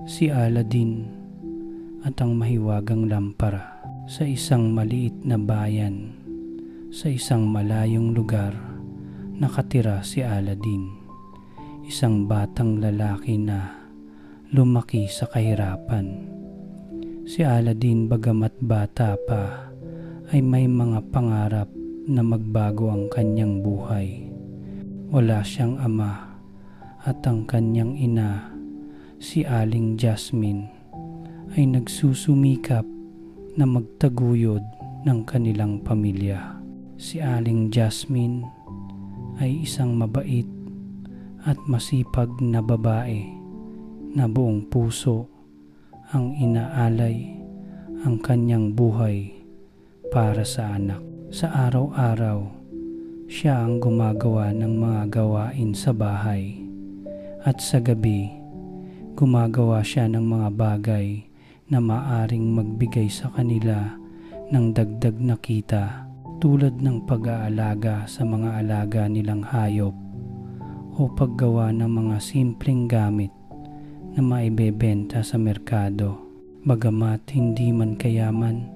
Si Aladdin at ang mahiwagang lampara. Sa isang maliit na bayan, sa isang malayong lugar, nakatira si Aladdin. Isang batang lalaki na lumaki sa kahirapan. Si Aladdin, bagamat bata pa, ay may mga pangarap na magbago ang kanyang buhay. Wala siyang ama at ang kanyang ina, si Aling Jasmine, ay nagsusumikap na magtaguyod ng kanilang pamilya. Si Aling Jasmine ay isang mabait at masipag na babae na buong puso ang inaalay ang kanyang buhay para sa anak. Sa araw-araw, siya ang gumagawa ng mga gawain sa bahay at sa gabi, gumagawa siya ng mga bagay na maaring magbigay sa kanila ng dagdag na kita, tulad ng pag-aalaga sa mga alaga nilang hayop o paggawa ng mga simpleng gamit na maibebenta sa merkado. Bagamat hindi man kayaman,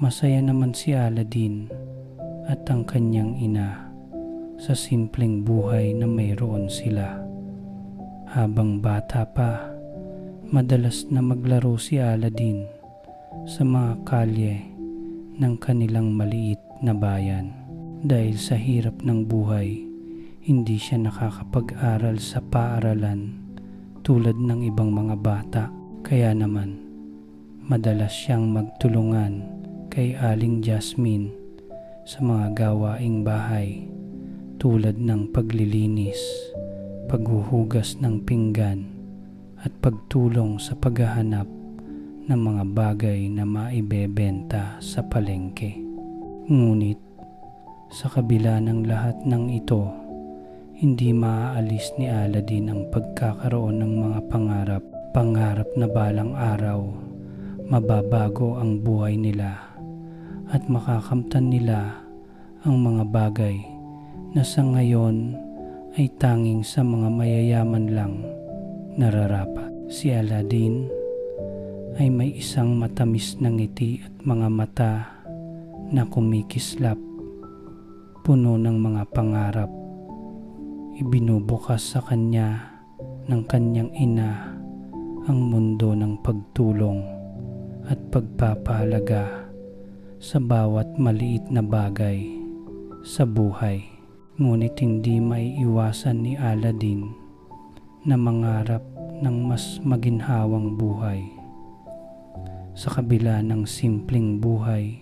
masaya naman si Aladdin at ang kanyang ina sa simpleng buhay na mayroon sila. Habang bata pa, madalas na maglaro si Aladdin sa mga kalye ng kanilang maliit na bayan. Dahil sa hirap ng buhay, hindi siya nakakapag-aral sa paaralan tulad ng ibang mga bata. Kaya naman, madalas siyang magtulungan kay Aling Jasmine sa mga gawaing bahay tulad ng paglilinis, paghuhugas ng pinggan, at pagtulong sa paghahanap ng mga bagay na maibebenta sa palengke. Ngunit sa kabila ng lahat ng ito, hindi maaalis ni Aladdin ang pagkakaroon ng mga pangarap na balang araw mababago ang buhay nila at makakamtan nila ang mga bagay na sa ngayon ay tanging sa mga mayayaman lang nararapat. Si Aladdin ay may isang matamis na ngiti at mga mata na kumikislap, puno ng mga pangarap. Ibinubukas sa kanya ng kanyang ina ang mundo ng pagtulong at pagpapahalaga sa bawat maliit na bagay sa buhay. Ngunit hindi maiiwasan ni Aladdin na mangarap ng mas maginhawang buhay. Sa kabila ng simpleng buhay,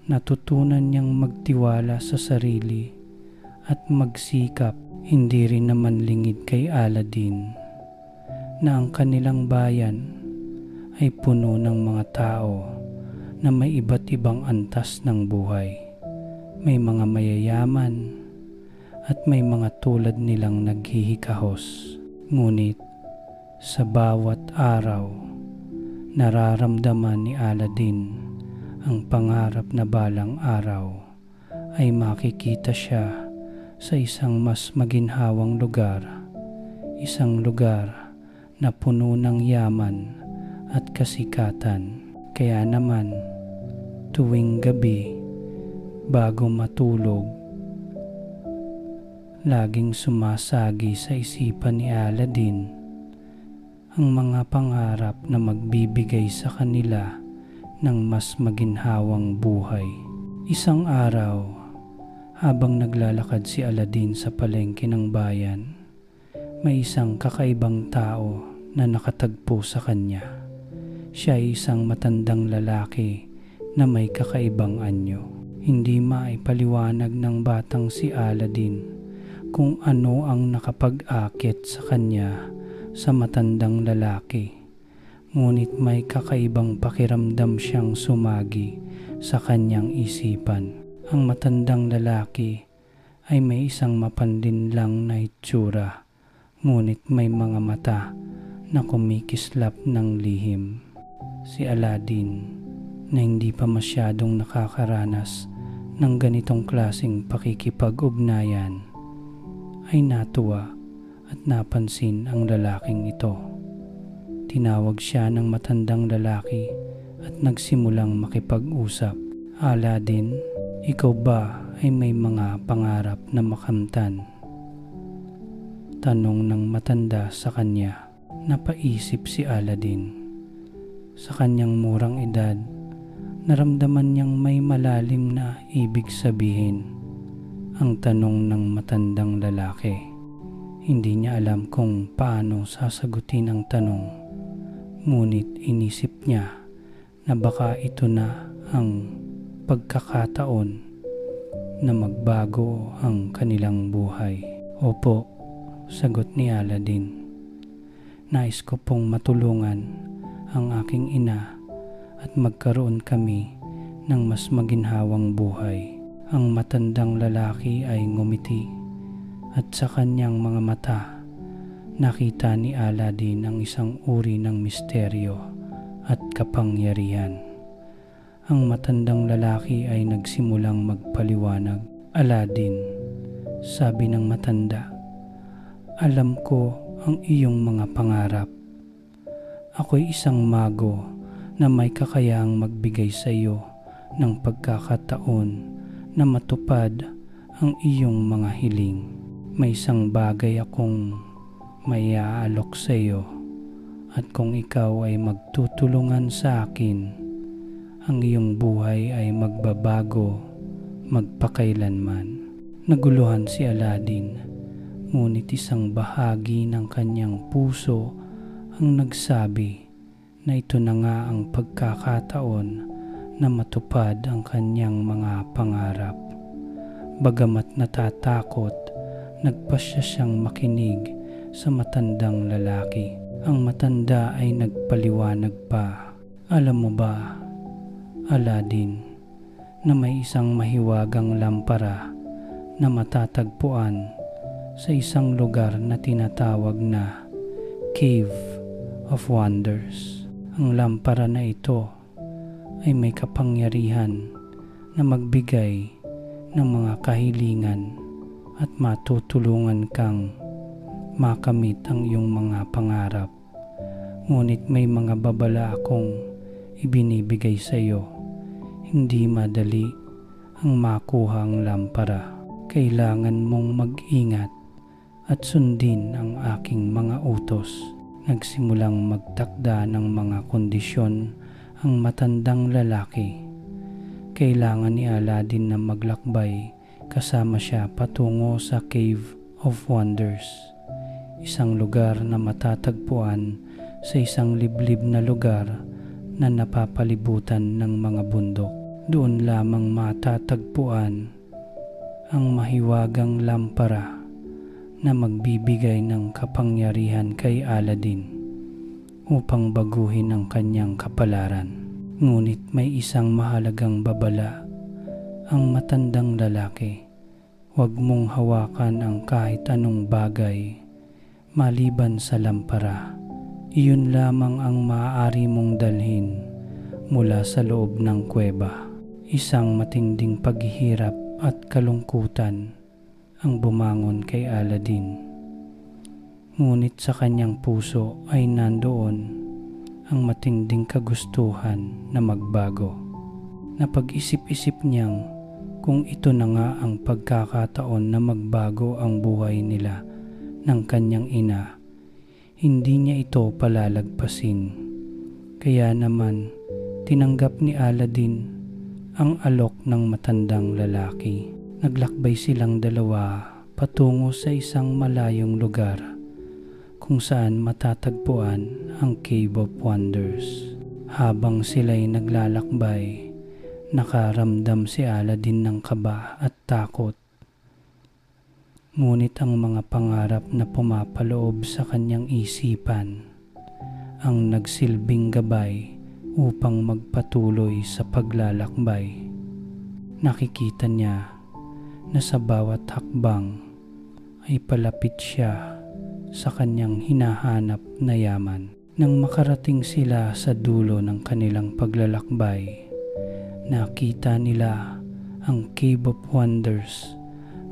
natutunan niyang magtiwala sa sarili at magsikap. Hindi rin naman lingid kay Aladdin na ang kanilang bayan ay puno ng mga tao na may iba't ibang antas ng buhay. May mga mayayaman at may mga tulad nilang naghihikahos. Ngunit sa bawat araw, nararamdaman ni Aladdin ang pangarap na balang araw ay makikita siya sa isang mas maginhawang lugar, isang lugar na puno ng yaman at kasikatan. Kaya naman, tuwing gabi, bago matulog, laging sumasagi sa isipan ni Aladdin ang mga pangarap na magbibigay sa kanila ng mas maginhawang buhay. Isang araw, habang naglalakad si Aladdin sa palengke ng bayan, may isang kakaibang tao na nakatagpo sa kanya. Siya ay isang matandang lalaki na may kakaibang anyo. Hindi maipaliwanag ng batang si Aladdin kung ano ang nakapag-akit sa kanya sa matandang lalaki. Ngunit may kakaibang pakiramdam siyang sumagi sa kanyang isipan. Ang matandang lalaki ay may isang mapanlinlang na itsura, ngunit may mga mata na kumikislap ng lihim. Si Aladdin, na hindi pa masyadong nakakaranas ng ganitong klaseng pakikipag-ugnayan, ay natuwa at napansin ang lalaking ito. tinawag siya ng matandang lalaki at nagsimulang makipag-usap. Aladdin, ikaw ba ay may mga pangarap na makamtan? Tanong ng matanda sa kanya. Napaisip si Aladdin. Sa kanyang murang edad, naramdaman niyang may malalim na ibig sabihin ang tanong ng matandang lalaki. Hindi niya alam kung paano sasagutin ang tanong, ngunit inisip niya na baka ito na ang pagkakataon na magbago ang kanilang buhay. Opo, sagot ni Aladdin. Nais ko pong matulungan ang aking ina at magkaroon kami ng mas maginhawang buhay. Ang matandang lalaki ay ngumiti at sa kanyang mga mata nakita ni Aladdin ang isang uri ng misteryo at kapangyarihan. Ang matandang lalaki ay nagsimulang magpaliwanag. Aladdin, sabi ng matanda, alam ko ang iyong mga pangarap. Ako'y isang mago na may kakayahang magbigay sa iyo ng pagkakataon na matupad ang iyong mga hiling. May isang bagay akong may aalok sa iyo at kung ikaw ay magtutulungan sa akin, ang iyong buhay ay magbabago magpakailanman. Naguluhan si Aladdin, ngunit isang bahagi ng kanyang puso ang nagsabi na ito na nga ang pagkakataon na matupad ang kanyang mga pangarap. Bagamat natatakot, nagpasya siyang makinig sa matandang lalaki. Ang matanda ay nagpaliwanag pa. Alam mo ba, Aladdin, na may isang mahiwagang lampara na matatagpuan sa isang lugar na tinatawag na Cave of Wonders. Ang lampara na ito ay may kapangyarihan na magbigay ng mga kahilingan at matutulungan kang makamit ang iyong mga pangarap. Ngunit may mga babala akong ibinibigay sa iyo. Hindi madali ang makuha ang lampara. Kailangan mong mag-ingat at sundin ang aking mga utos. Nagsimulang magtakda ng mga kondisyon ang matandang lalaki. Kailangan ni Aladdin na maglakbay kasama siya patungo sa Cave of Wonders, isang lugar na matatagpuan sa isang liblib na lugar na napapalibutan ng mga bundok. Doon lamang matatagpuan ang mahiwagang lampara na magbibigay ng kapangyarihan kay Aladdin upang baguhin ang kanyang kapalaran. Ngunit may isang mahalagang babala ang matandang lalaki. Huwag mong hawakan ang kahit anong bagay maliban sa lampara. Iyon lamang ang maaari mong dalhin mula sa loob ng kuweba. Isang matinding paghihirap at kalungkutan ang bumangon kay Aladdin. Ngunit sa kanyang puso ay nandoon ang matinding kagustuhan na magbago. Napag-isip-isip niyang kung ito na nga ang pagkakataon na magbago ang buhay nila ng kanyang ina, hindi niya ito palalagpasin. Kaya naman tinanggap ni Aladdin ang alok ng matandang lalaki. Naglakbay silang dalawa patungo sa isang malayong lugar kung saan matatagpuan ang Cave of Wonders. Habang sila'y naglalakbay, nakaramdam si Aladdin ng kaba at takot. Ngunit ang mga pangarap na pumapaloob sa kanyang isipan ang nagsilbing gabay upang magpatuloy sa paglalakbay. Nakikita niya na sa bawat hakbang ay palapit siya sa kanyang hinahanap na yaman. Nang makarating sila sa dulo ng kanilang paglalakbay, nakita nila ang Cave of Wonders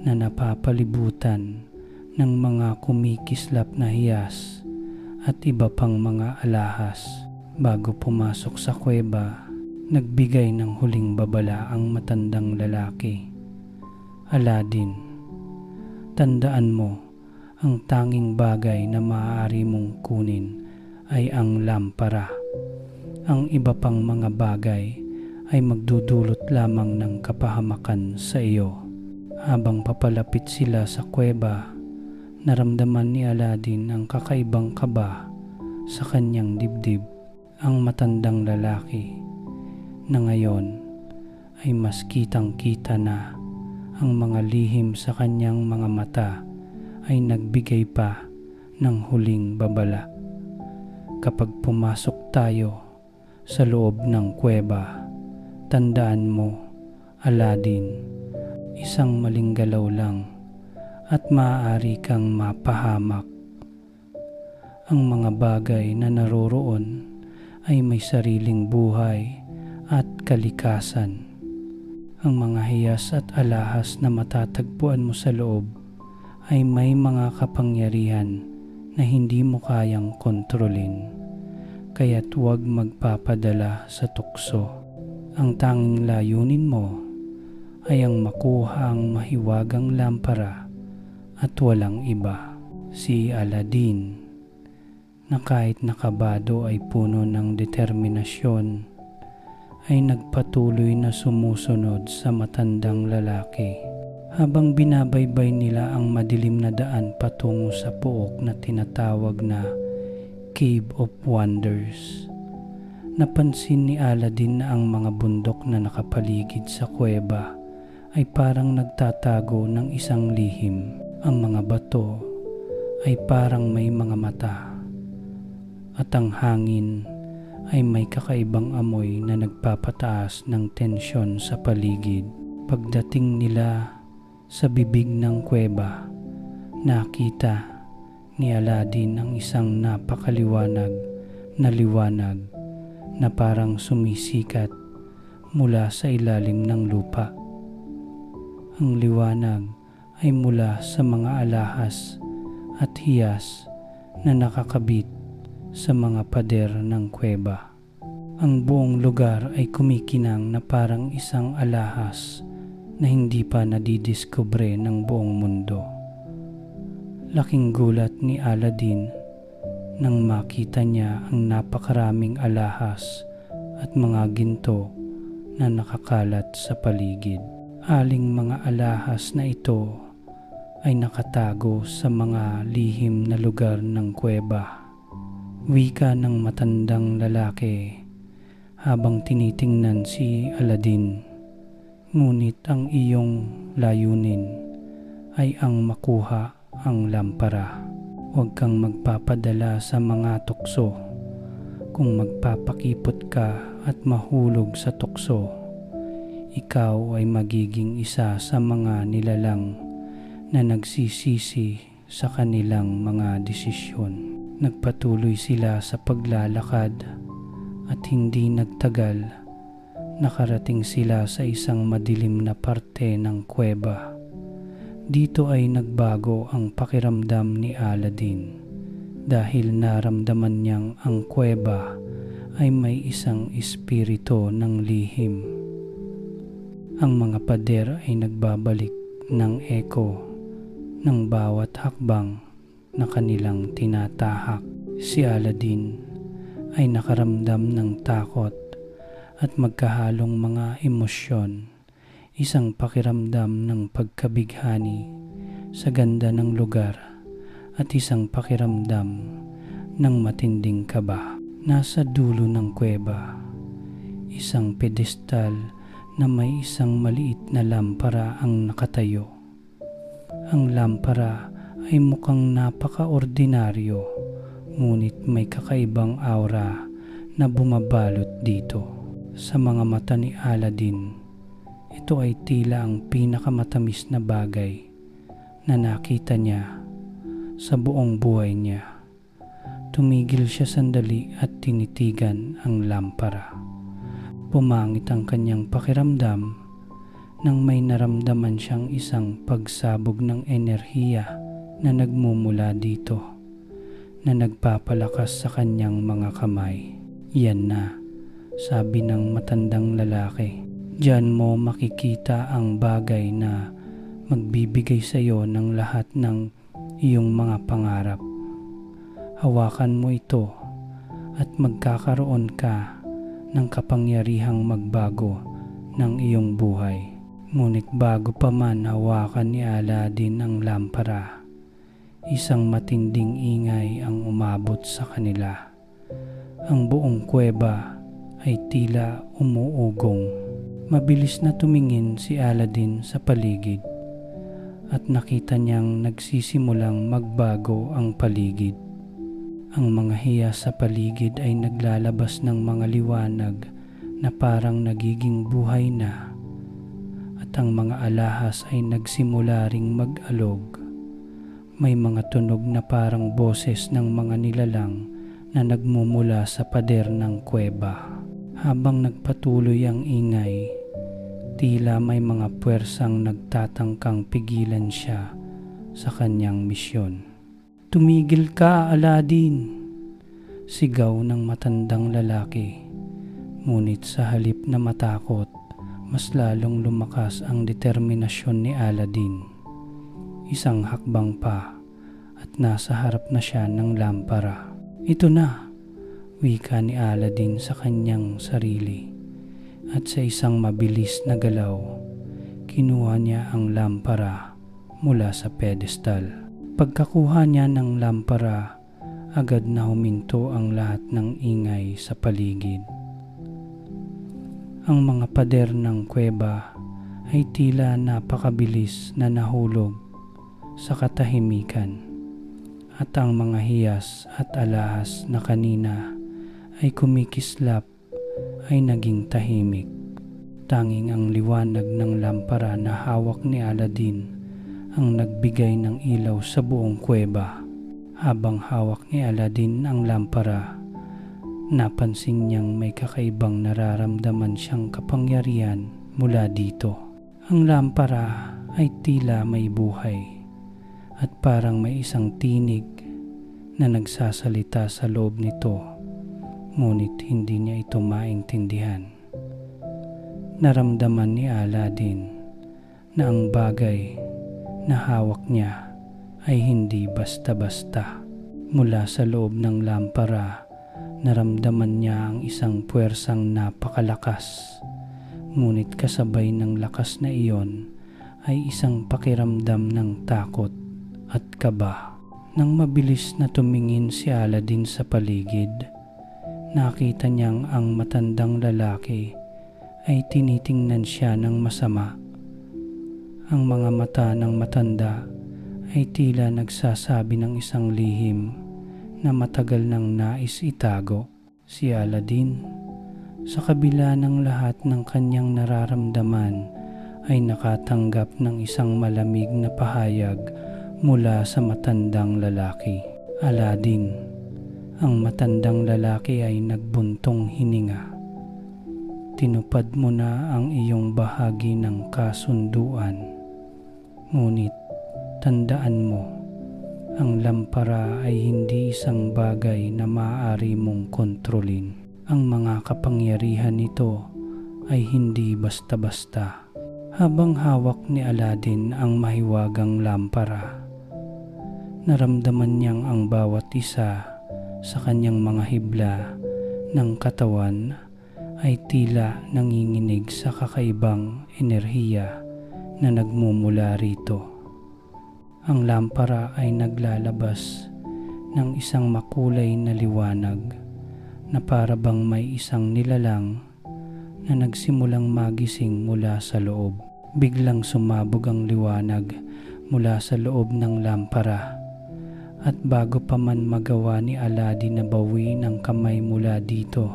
na napapalibutan ng mga kumikislap na hiyas at iba pang mga alahas. Bago pumasok sa kuweba, nagbigay ng huling babala ang matandang lalaki. Aladdin, tandaan mo, ang tanging bagay na maaari mong kunin ay ang lampara. Ang iba pang mga bagay ay magdudulot lamang ng kapahamakan sa iyo. Habang papalapit sila sa kuweba, naramdaman ni Aladdin ang kakaibang kaba sa kanyang dibdib. Ang matandang lalaki na ngayon ay mas kitang-kita na ang mga lihim sa kanyang mga mata ay nagbigay pa ng huling babala. Kapag pumasok tayo sa loob ng kuweba, tandaan mo, Aladdin, isang maling galaw lang at maaari kang mapahamak. Ang mga bagay na naroroon ay may sariling buhay at kalikasan. Ang mga hiyas at alahas na matatagpuan mo sa loob ay may mga kapangyarihan na hindi mo kayang kontrolin, kaya't huwag magpapadala sa tukso. Ang tanging layunin mo ay ang makuha ang mahiwagang lampara at walang iba. Si Aladdin, na kahit nakabado ay puno ng determinasyon, ay nagpatuloy na sumusunod sa matandang lalaki. Habang binabaybay nila ang madilim na daan patungo sa pook na tinatawag na Cave of Wonders, napansin ni Aladdin na ang mga bundok na nakapaligid sa kuweba ay parang nagtatago ng isang lihim. Ang mga bato ay parang may mga mata, at ang hangin ay may kakaibang amoy na nagpapataas ng tensyon sa paligid. Pagdating nila sa bibig ng kuweba, nakita ni Aladdin ang isang napakaliwanag na liwanag na parang sumisikat mula sa ilalim ng lupa. Ang liwanag ay mula sa mga alahas at hiyas na nakakabit sa mga pader ng kuweba. Ang buong lugar ay kumikinang na parang isang alahas na hindi pa nadidiskubre ng buong mundo. Laking gulat ni Aladdin nang makita niya ang napakaraming alahas at mga ginto na nakakalat sa paligid. Aling mga alahas na ito ay nakatago sa mga lihim na lugar ng kuweba. Wika ng matandang lalaki habang tinitingnan si Aladdin. Ngunit ang iyong layunin ay ang makuha ang lampara. Huwag kang magpapadala sa mga tukso. Kung magpapakipot ka at mahulog sa tukso, ikaw ay magiging isa sa mga nilalang na nagsisisi sa kanilang mga desisyon. Nagpatuloy sila sa paglalakad at hindi nagtagal, nakarating sila sa isang madilim na parte ng kuweba. Dito ay nagbago ang pakiramdam ni Aladdin dahil naramdaman niyang ang kuweba ay may isang espiritu ng lihim. Ang mga pader ay nagbabalik ng echo ng bawat hakbang na kanilang tinatahak. Si Aladdin ay nakaramdam ng takot at magkahalong mga emosyon, isang pakiramdam ng pagkabighani sa ganda ng lugar at isang pakiramdam ng matinding kaba. Nasa dulo ng kuweba, isang pedestal na may isang maliit na lampara ang nakatayo. Ang lampara ay mukhang napaka-ordinaryo, ngunit may kakaibang aura na bumabalot dito. Sa mga mata ni Aladdin, ito ay tila ang pinakamatamis na bagay na nakita niya sa buong buhay niya. Tumigil siya sandali at tinitigan ang lampara. Pumangit ang kanyang pakiramdam nang may naramdaman siyang isang pagsabog ng enerhiya na nagmumula dito. na nagpapalakas sa kanyang mga kamay. Yan na, sabi ng matandang lalaki. Diyan mo makikita ang bagay na magbibigay sa iyo ng lahat ng iyong mga pangarap. Hawakan mo ito at magkakaroon ka ng kapangyarihang magbago ng iyong buhay. Ngunit bago pa man hawakan ni Aladdin ang lampara, isang matinding ingay ang umabot sa kanila. Ang buong kuweba ay tila umuugong. Mabilis na tumingin si Aladdin sa paligid at nakita niyang nagsisimulang magbago ang paligid. Ang mga hiya sa paligid ay naglalabas ng mga liwanag na parang nagiging buhay na, at ang mga alahas ay nagsimula ring mag-alog. May mga tunog na parang boses ng mga nilalang na nagmumula sa pader ng kuweba. Habang nagpatuloy ang ingay, tila may mga puwersang nagtatangkang pigilan siya sa kanyang misyon. "Tumigil ka, Aladdin!" sigaw ng matandang lalaki. Ngunit sa halip na matakot, mas lalong lumakas ang determinasyon ni Aladdin. Isang hakbang pa at nasa harap na siya ng lampara. "Ito na," wika ni Aladdin sa kanyang sarili, at sa isang mabilis na galaw, kinuha niya ang lampara mula sa pedestal. Pagkakuha niya ng lampara, agad na huminto ang lahat ng ingay sa paligid. Ang mga pader ng kuweba ay tila napakabilis na nahulog sa katahimikan, at ang mga hiyas at alahas na kanina ay kumikislap ay naging tahimik. Tanging ang liwanag ng lampara na hawak ni Aladdin ang nagbigay ng ilaw sa buong kuweba. Habang hawak ni Aladdin ang lampara, napansin niyang may kakaibang nararamdaman siyang kapangyarihan mula dito. Ang lampara ay tila may buhay at parang may isang tinig na nagsasalita sa loob nito, ngunit hindi niya ito maintindihan. Naramdaman ni Aladdin na ang bagay na hawak niya ay hindi basta-basta. Mula sa loob ng lampara, naramdaman niya ang isang puwersang napakalakas. Ngunit kasabay ng lakas na iyon ay isang pakiramdam ng takot at kaba. Nang mabilis na tumingin si Aladdin sa paligid, nakita niyang ang matandang lalaki ay tinitingnan siya ng masama. Ang mga mata ng matanda ay tila nagsasabi ng isang lihim na matagal nang nais itago. Si Aladdin, sa kabila ng lahat ng kanyang nararamdaman, ay nakatanggap ng isang malamig na pahayag mula sa matandang lalaki. "Aladdin," ang matandang lalaki ay nagbuntong hininga. "Tinupad mo na ang iyong bahagi ng kasunduan. Ngunit tandaan mo, ang lampara ay hindi isang bagay na maaari mong kontrolin. Ang mga kapangyarihan nito ay hindi basta-basta." Habang hawak ni Aladdin ang mahiwagang lampara, naramdaman niyang ang bawat isa sa kanyang mga hibla ng katawan ay tila nanginginig sa kakaibang enerhiya na nagmumula rito. Ang lampara ay naglalabas ng isang makulay na liwanag na para bang may isang nilalang na nagsimulang magising mula sa loob. Biglang sumabog ang liwanag mula sa loob ng lampara, at bago pa man magawa ni Aladdin na bawiin ang kamay mula dito,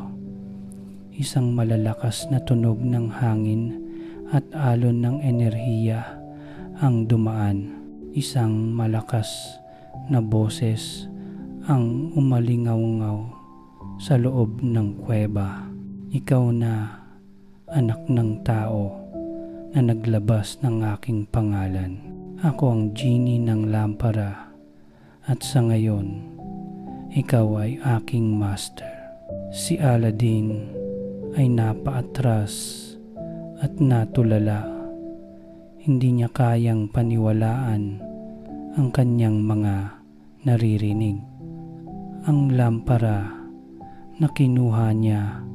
isang malalakas na tunog ng hangin at alon ng enerhiya ang dumaan. Isang malakas na boses ang umalingaw-ngaw sa loob ng kuweba. "Ikaw na, anak ng tao, na naglabas ng aking pangalan. Ako ang genie ng lampara, at sa ngayon ikaw ay aking master. Si Aladdin ay napaatras at natulala. Hindi niya kayang paniwalaan ang kanyang mga naririnig. Ang lampara na kinuha niya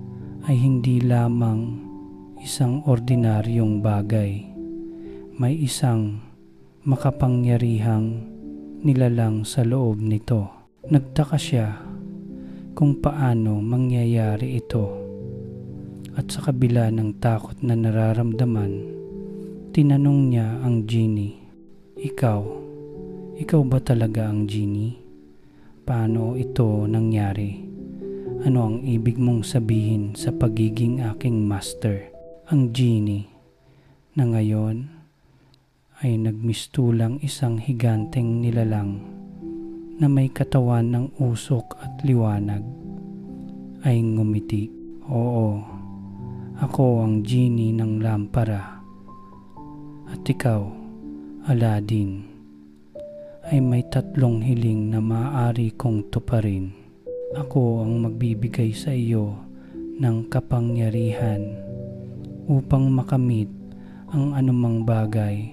ay hindi lamang isang ordinaryong bagay. May isang makapangyarihang nilalang sa loob nito. Nagtaka siya kung paano mangyayari ito. At sa kabila ng takot na nararamdaman, tinanong niya ang genie, Ikaw ba talaga ang genie? Paano ito nangyari? Ano ang ibig mong sabihin sa pagiging aking master? Ang genie na ngayon ay nagmistulang isang higanteng nilalang na may katawan ng usok at liwanag ay ngumiti. Oo, ako ang genie ng lampara. At ikaw, Aladdin, ay may 3 hiling na maaari kong tuparin. Ako ang magbibigay sa iyo ng kapangyarihan upang makamit ang anumang bagay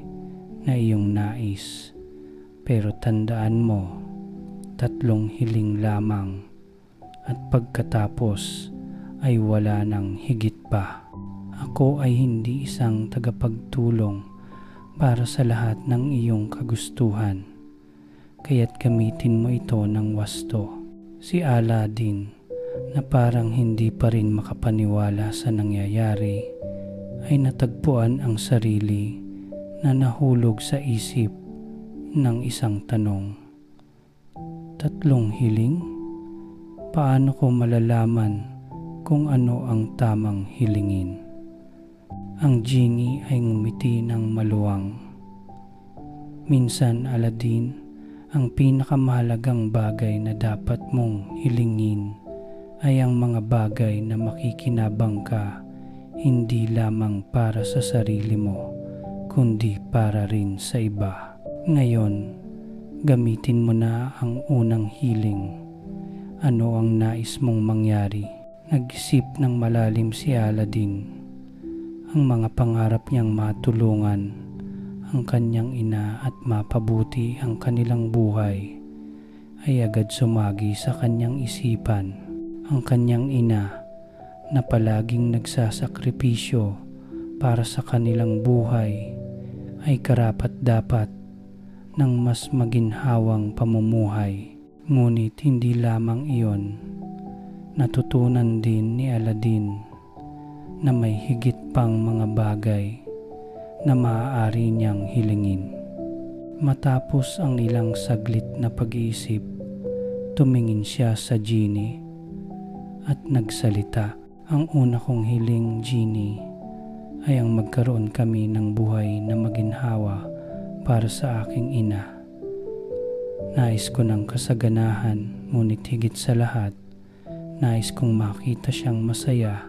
na iyong nais. Pero tandaan mo, 3 hiling lamang at pagkatapos ay wala nang higit pa. Ako ay hindi isang tagapagtulong para sa lahat ng iyong kagustuhan, kaya't gamitin mo ito ng wasto. Si Aladdin, na parang hindi pa rin makapaniwala sa nangyayari, ay natagpuan ang sarili na nahulog sa isip ng isang tanong. 3 hiling? Paano ko malalaman kung ano ang tamang hilingin? Ang genie ay ngumiti ng maluwang. Minsan, Aladdin, ang pinakamahalagang bagay na dapat mong hilingin ay ang mga bagay na makikinabang ka, hindi lamang para sa sarili mo, kundi para rin sa iba. Ngayon, gamitin mo na ang unang hiling. Ano ang nais mong mangyari? Nag-isip ng malalim si Aladdin. Ang mga pangarap niyang matulungan ang kanyang ina at mapabuti ang kanilang buhay ay agad sumagi sa kanyang isipan. Ang kanyang ina na palaging nagsasakripisyo para sa kanilang buhay ay karapat-dapat ng mas maginhawang pamumuhay. Ngunit hindi lamang iyon, natutunan din ni Aladdin na may higit pang mga bagay na maaari niyang hilingin. Matapos ang ilang saglit na pag-iisip, tumingin siya sa genie at nagsalita. Ang una kong hiling, genie, ay ang magkaroon kami ng buhay na maginhawa para sa aking ina. Nais ko ng kasaganahan, ngunit higit sa lahat, nais kong makita siyang masaya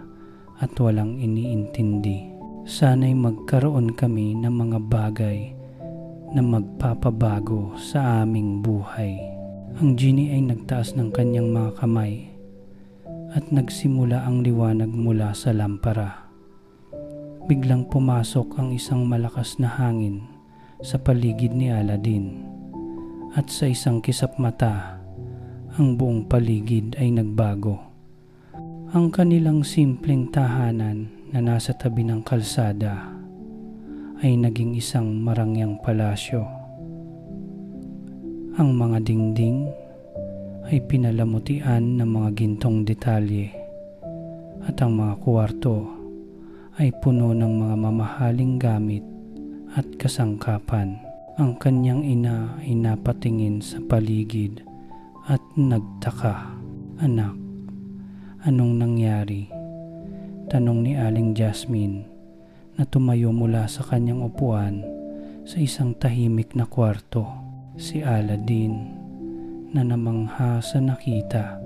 at walang iniintindi. Sana'y magkaroon kami ng mga bagay na magpapabago sa aming buhay. Ang genie ay nagtaas ng kanyang mga kamay at nagsimula ang liwanag mula sa lampara. Biglang pumasok ang isang malakas na hangin sa paligid ni Aladdin at sa isang kisap mata, ang buong paligid ay nagbago. Ang kanilang simpleng tahanan na nasa tabi ng kalsada ay naging isang marangyang palasyo. Ang mga dingding ay pinalamutian ng mga gintong detalye at ang mga kwarto ay puno ng mga mamahaling gamit at kasangkapan. Ang kanyang ina ay napatingin sa paligid at nagtaka. Anak, anong nangyari? Tanong ni Aling Jasmine na tumayo mula sa kanyang upuan sa isang tahimik na kwarto. Si Aladdin na namangha sa nakita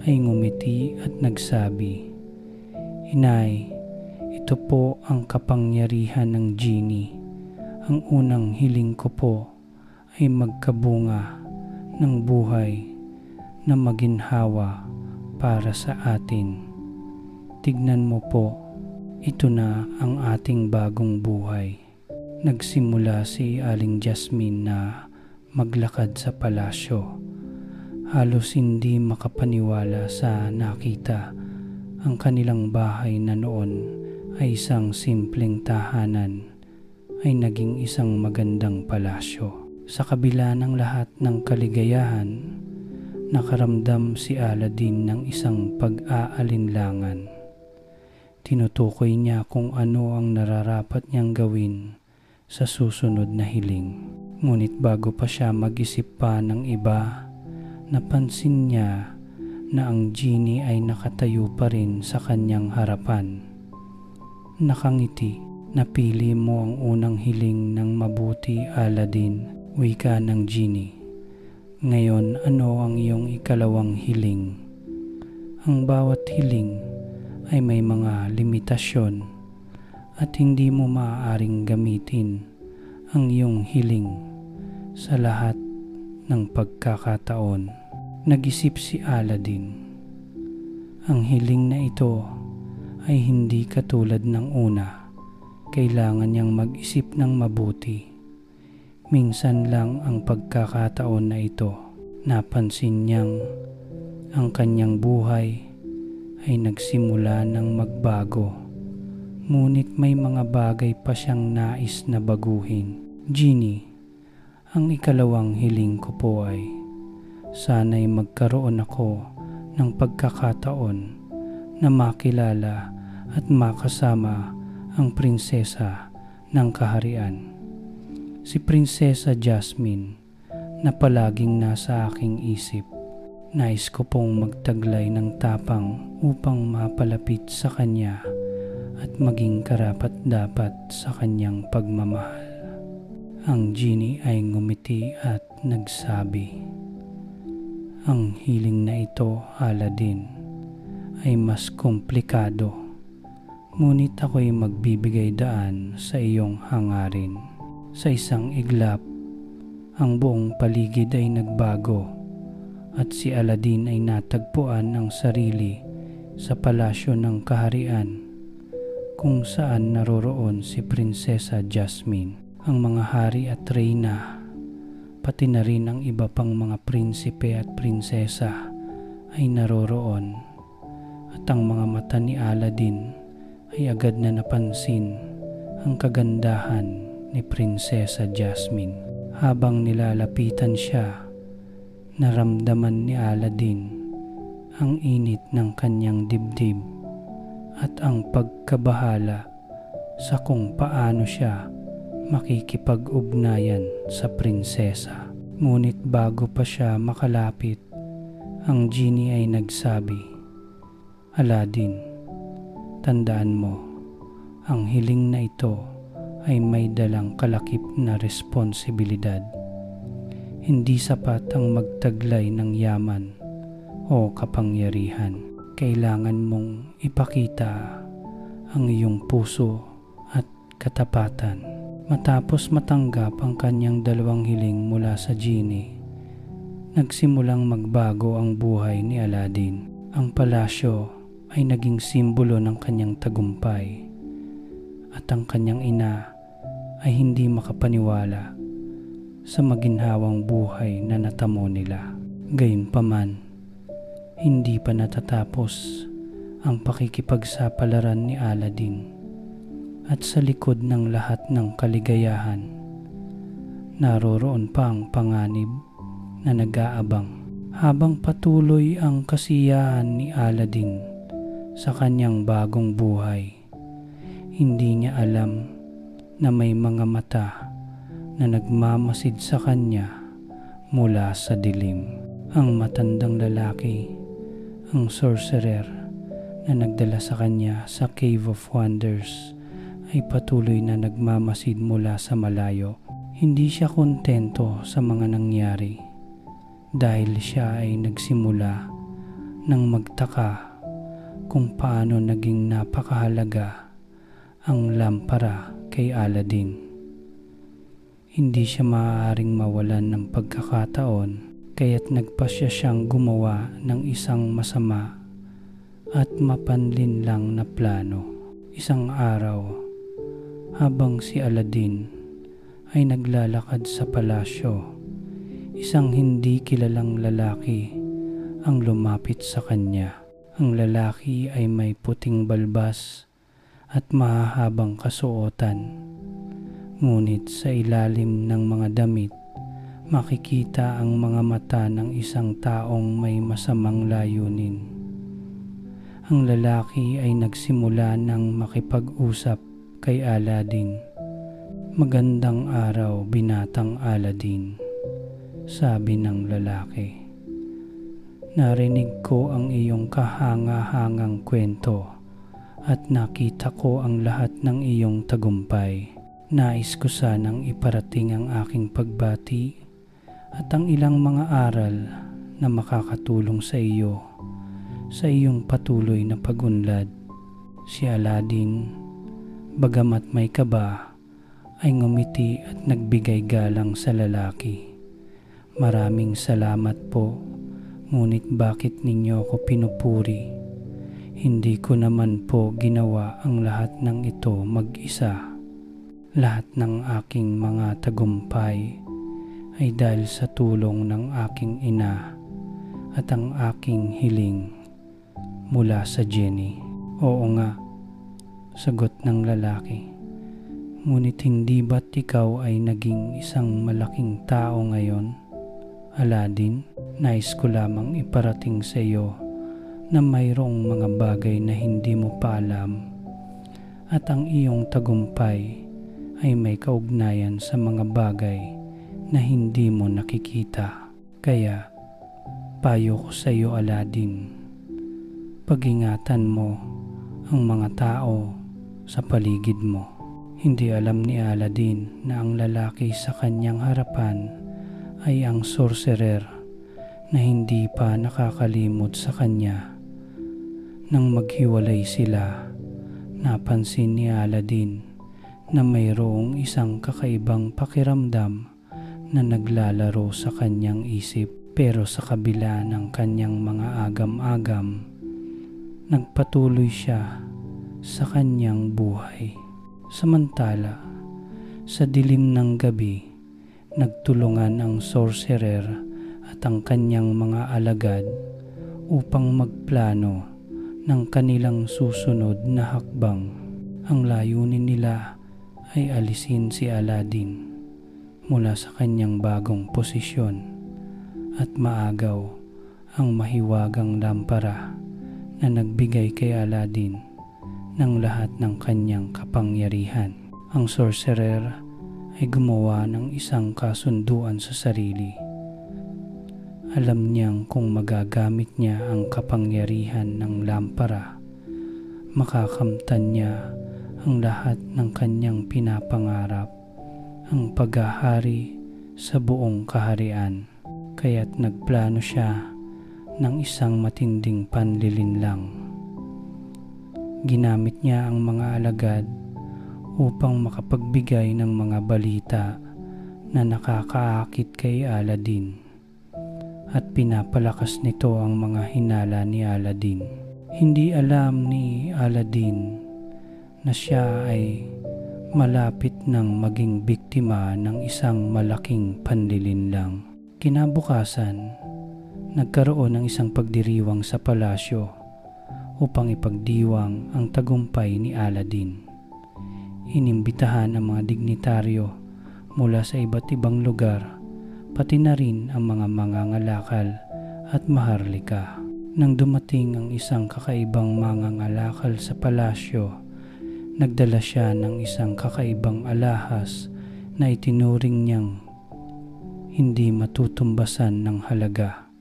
ay ngumiti at nagsabi, Inay, ito po ang kapangyarihan ng genie. Ang unang hiling ko po ay magkabunga ng buhay na maginhawa para sa atin. Tignan mo po, ito na ang ating bagong buhay. Nagsimula si Aling Jasmine na maglakad sa palasyo. Halos hindi makapaniwala sa nakita. Ang kanilang bahay na noon ay isang simpleng tahanan ay naging isang magandang palasyo. Sa kabila ng lahat ng kaligayahan, nakaramdam si Aladdin ng isang pag-aalinlangan. Tinutukoy niya kung ano ang nararapat niyang gawin sa susunod na hiling. Ngunit bago pa siya mag-isip pa ng iba, napansin niya na ang genie ay nakatayo pa rin sa kanyang harapan. Nakangiti, napili mo ang unang hiling ng mabuti, Aladdin, wika ng genie. Ngayon, ano ang iyong ikalawang hiling? Ang bawat hiling ay may mga limitasyon at hindi mo maaaring gamitin ang iyong hiling sa lahat ng pagkakataon. Nag-isip si Aladdin. Ang hiling na ito ay hindi katulad ng una. Kailangan niyang mag-isip ng mabuti. Minsan lang ang pagkakataon na ito. Napansin niyang ang kanyang buhay ay nagsimula ng magbago. Ngunit may mga bagay pa siyang nais na baguhin. Genie, ang ikalawang hiling ko po ay sana'y magkaroon ako ng pagkakataon na makilala at makasama ang prinsesa ng kaharian. Si Prinsesa Jasmine na palaging nasa aking isip. Nais ko pong magtaglay ng tapang upang mapalapit sa kanya at maging karapat-dapat sa kanyang pagmamahal. Ang genie ay ngumiti at nagsabi, ang hiling na ito, Aladdin, ay mas komplikado. Ngunit ako'y magbibigay daan sa iyong hangarin. Sa isang iglap, ang buong paligid ay nagbago at si Aladdin ay natagpuan ang sarili sa palasyo ng kaharian kung saan naroroon si Prinsesa Jasmine. Ang mga hari at reyna, pati na rin ang iba pang mga prinsipe at prinsesa ay naroroon at ang mga mata ni Aladdin ay agad na napansin ang kagandahan ni Prinsesa Jasmine. Habang nilalapitan siya, naramdaman ni Aladdin ang init ng kanyang dibdib at ang pagkabahala sa kung paano siya makikipag-ugnayan sa prinsesa. Ngunit bago pa siya makalapit, ang genie ay nagsabi, Aladdin, tandaan mo, ang hiling na ito ay may dalang kalakip na responsibilidad. Hindi sapat ang magtaglay ng yaman o kapangyarihan. Kailangan mong ipakita ang iyong puso at katapatan. Matapos matanggap ang kanyang dalawang hiling mula sa genie, nagsimulang magbago ang buhay ni Aladdin. Ang palasyo ay naging simbolo ng kanyang tagumpay at ang kanyang ina ay hindi makapaniwala sa maginhawang buhay na natamo nila. Gayunpaman, hindi pa natatapos ang pakikipagsapalaran ni Aladdin at sa likod ng lahat ng kaligayahan, naroroon pa ang panganib na nag-aabang. Habang patuloy ang kasiyahan ni Aladdin sa kanyang bagong buhay, hindi niya alam na may mga mata na nagmamasid sa kanya mula sa dilim. Ang matandang lalaki, ang sorcerer na nagdala sa kanya sa Cave of Wonders, ay patuloy na nagmamasid mula sa malayo. Hindi siya kontento sa mga nangyari dahil siya ay nagsimula ng magtaka kung paano naging napakahalaga ang lampara kay Aladdin. Hindi siya maaaring mawalan ng pagkakataon kaya't nagpasya siyang gumawa ng isang masama at mapanlinlang na plano. Isang araw, habang si Aladdin ay naglalakad sa palasyo, isang hindi kilalang lalaki ang lumapit sa kanya. Ang lalaki ay may puting balbas at mahahabang kasuotan. Ngunit sa ilalim ng mga damit, makikita ang mga mata ng isang taong may masamang layunin. Ang lalaki ay nagsimula ng makipag-usap kay Aladdin. "Magandang araw, binatang Aladdin," sabi ng lalaki. "Narinig ko ang iyong kahanga-hangang kwento at nakita ko ang lahat ng iyong tagumpay. Nais ko sanang iparating ang aking pagbati at ang ilang mga aral na makakatulong sa iyo sa iyong patuloy na pag-unlad." Si Aladdin, bagamat may kaba, ay ngumiti at nagbigay galang sa lalaki. "Maraming salamat po, ngunit bakit ninyo ako pinupuri? Hindi ko naman po ginawa ang lahat ng ito mag-isa. Lahat ng aking mga tagumpay ay dahil sa tulong ng aking ina at ang aking hiling mula sa genie." "Oo nga," sagot ng lalaki. "Ngunit hindi ba't ikaw ay naging isang malaking tao ngayon, Aladdin? Nais ko lamang iparating sa iyo na mayroong mga bagay na hindi mo pa alam at ang iyong tagumpay ay may kaugnayan sa mga bagay na hindi mo nakikita. Kaya, payo ko sa iyo, Aladdin, pag-ingatan mo ang mga tao sa paligid mo." Hindi alam ni Aladdin na ang lalaki sa kanyang harapan ay ang sorcerer na hindi pa nakakalimot sa kanya. Nang maghiwalay sila, napansin ni Aladdin na mayroong isang kakaibang pakiramdam na naglalaro sa kanyang isip. Pero sa kabila ng kanyang mga agam-agam, nagpatuloy siya sa kanyang buhay. Samantala, sa dilim ng gabi, nagtulungan ang sorcerer at ang kanyang mga alagad upang magplano ng kanilang susunod na hakbang. Ang layunin nila ay alisin si Aladdin mula sa kanyang bagong posisyon at maagaw ang mahiwagang lampara na nagbigay kay Aladdin ng lahat ng kanyang kapangyarihan. Ang sorcerer ay gumawa ng isang kasunduan sa sarili. Alam niyang kung magagamit niya ang kapangyarihan ng lampara, makakamtan niya ang lahat ng kanyang pinapangarap, ang paghahari sa buong kaharian. Kaya't nagplano siya ng isang matinding panlilinlang. Ginamit niya ang mga alagad upang makapagbigay ng mga balita na nakakaakit kay Aladdin at pinapalakas nito ang mga hinala ni Aladdin. Hindi alam ni Aladdin na siya ay malapit ng maging biktima ng isang malaking panlilinlang. Kinabukasan, nagkaroon ng isang pagdiriwang sa palasyo upang ipagdiwang ang tagumpay ni Aladdin. Inimbitahan ang mga dignitaryo mula sa iba't ibang lugar, pati na rin ang mga mangangalakal at maharlika. Nang dumating ang isang kakaibang mangangalakal sa palasyo, nagdala siya ng isang kakaibang alahas na itinuring niyang hindi matutumbasan ng halaga.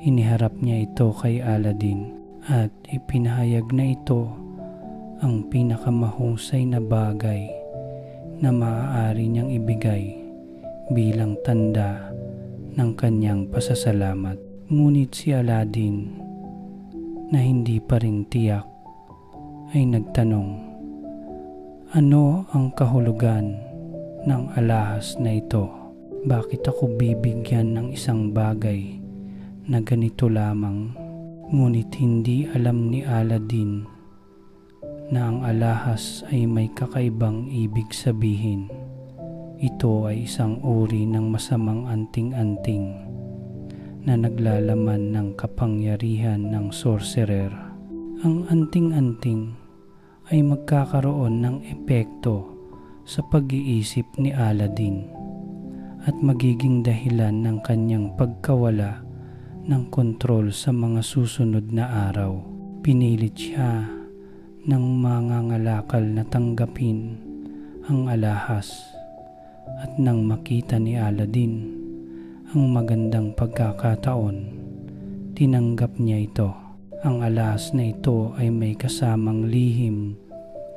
Iniharap niya ito kay Aladdin at ipinahayag na ito ang pinakamahusay na bagay na maaari niyang ibigay bilang tanda ng kanyang pasasalamat. Ngunit si Aladdin, na hindi pa rin tiyak, ay nagtanong, "Ano ang kahulugan ng alahas na ito?" Bakit ako bibigyan ng isang bagay na ganito lamang? Ngunit hindi alam ni Aladdin na ang alahas ay may kakaibang ibig sabihin. Ito ay isang uri ng masamang anting-anting na naglalaman ng kapangyarihan ng sorcerer. Ang anting-anting ay magkakaroon ng epekto sa pag-iisip ni Aladdin at magiging dahilan ng kanyang pagkawala ng kontrol sa mga susunod na araw. Pinilit siya ng mangangalakal na tanggapin ang alahas, at nang makita ni Aladdin ang magandang pagkakataon, tinanggap niya ito. Ang alahas na ito ay may kasamang lihim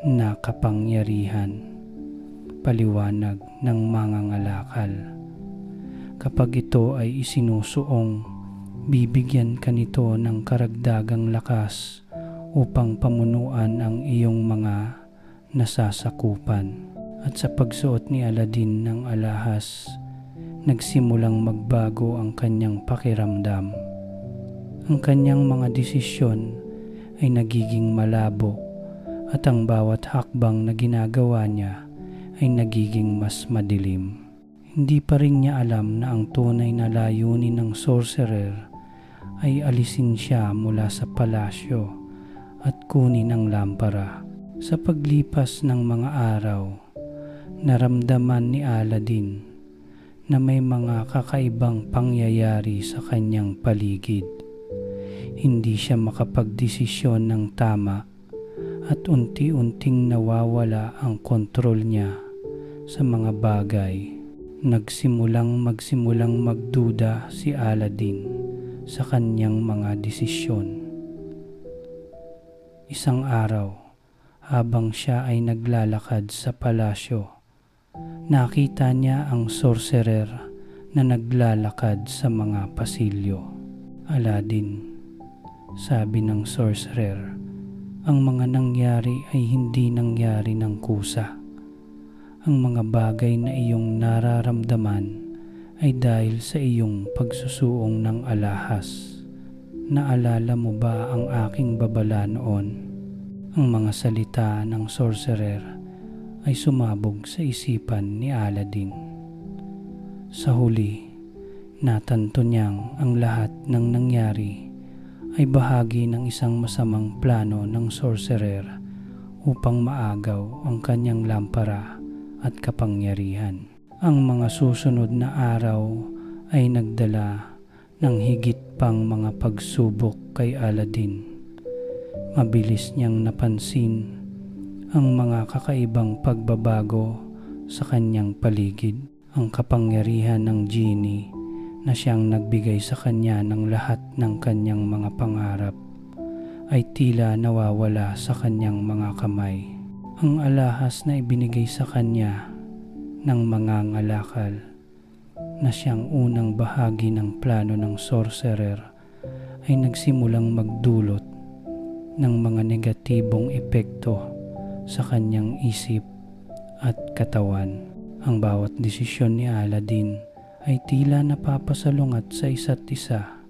na kapangyarihan. Paliwanag ng mangangalakal. Kapag ito ay isinusuong, bibigyan ka nito ng karagdagang lakas upang pamunuan ang iyong mga nasasakupan. At sa pagsuot ni Aladdin ng alahas, nagsimulang magbago ang kanyang pakiramdam. Ang kanyang mga desisyon ay nagiging malabo at ang bawat hakbang na ginagawa niya ay nagiging mas madilim. Hindi pa rin niya alam na ang tunay na layunin ng sorcerer ay alisin siya mula sa palasyo at kunin ang lampara. Sa paglipas ng mga araw, naramdaman ni Aladdin na may mga kakaibang pangyayari sa kanyang paligid. Hindi siya makapagdesisyon ng tama at unti-unting nawawala ang kontrol niya sa mga bagay. Magsimulang magduda si Aladdin sa kanyang mga desisyon. Isang araw, habang siya ay naglalakad sa palasyo, nakita niya ang sorcerer na naglalakad sa mga pasilyo. Aladdin, sabi ng sorcerer, ang mga nangyari ay hindi nangyari ng kusa. Ang mga bagay na iyong nararamdaman ay dahil sa iyong pagsusuong ng alahas. Naalala mo ba ang aking babala noon? Ang mga salita ng sorcerer ay sumabog sa isipan ni Aladdin. Sa huli, natanto niyang ang lahat ng nangyari ay bahagi ng isang masamang plano ng sorcerer upang maagaw ang kanyang lampara at kapangyarihan. Ang mga susunod na araw ay nagdala ng higit pang mga pagsubok kay Aladdin. Mabilis niyang napansin ang mga kakaibang pagbabago sa kanyang paligid. Ang kapangyarihan ng genie na siyang nagbigay sa kanya ng lahat ng kanyang mga pangarap ay tila nawawala sa kanyang mga kamay. Ang alahas na ibinigay sa kanya ng mangangalakal na siyang unang bahagi ng plano ng sorcerer ay nagsimulang magdulot ng mga negatibong epekto sa kanyang isip at katawan. Ang bawat desisyon ni Aladdin ay tila napapasalungat sa isa't isa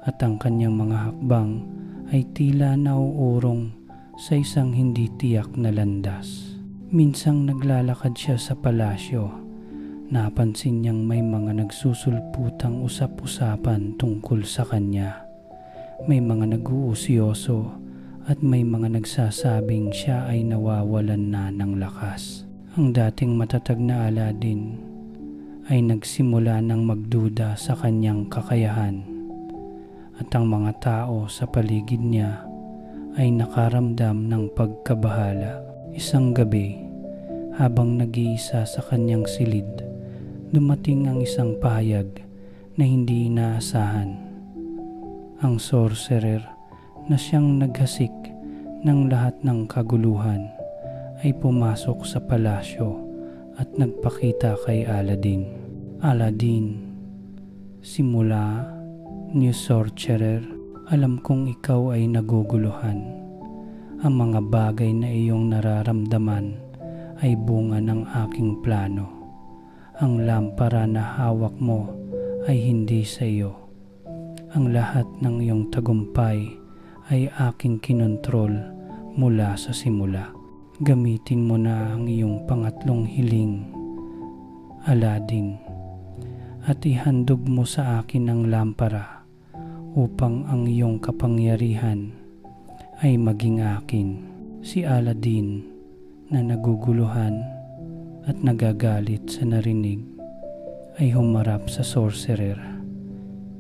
at ang kanyang mga hakbang ay tila nauurong sa isang hindi tiyak na landas. Minsang naglalakad siya sa palasyo, napansin niyang may mga nagsusulputang usap-usapan tungkol sa kanya. May mga nag-uusyoso at may mga nagsasabing siya ay nawawalan na ng lakas. Ang dating matatag na Aladdin ay nagsimula ng magduda sa kanyang kakayahan at ang mga tao sa paligid niya ay nakaramdam ng pagkabahala. Isang gabi, habang nag-iisa sa kanyang silid, dumating ang isang pahayag na hindi inaasahan. Ang sorcerer na siyang naghasik ng lahat ng kaguluhan ay pumasok sa palasyo at nagpakita kay Aladdin. Aladdin, simula, new sorcerer, alam kong ikaw ay naguguluhan. Ang mga bagay na iyong nararamdaman ay bunga ng aking plano. Ang lampara na hawak mo ay hindi sa iyo. Ang lahat ng iyong tagumpay ay aking kinontrol mula sa simula. Gamitin mo na ang iyong pangatlong hiling, Aladdin, at ihandog mo sa akin ang lampara upang ang iyong kapangyarihan ay maging akin. Si Aladdin na naguguluhan at nagagalit sa narinig ay humarap sa sorcerer.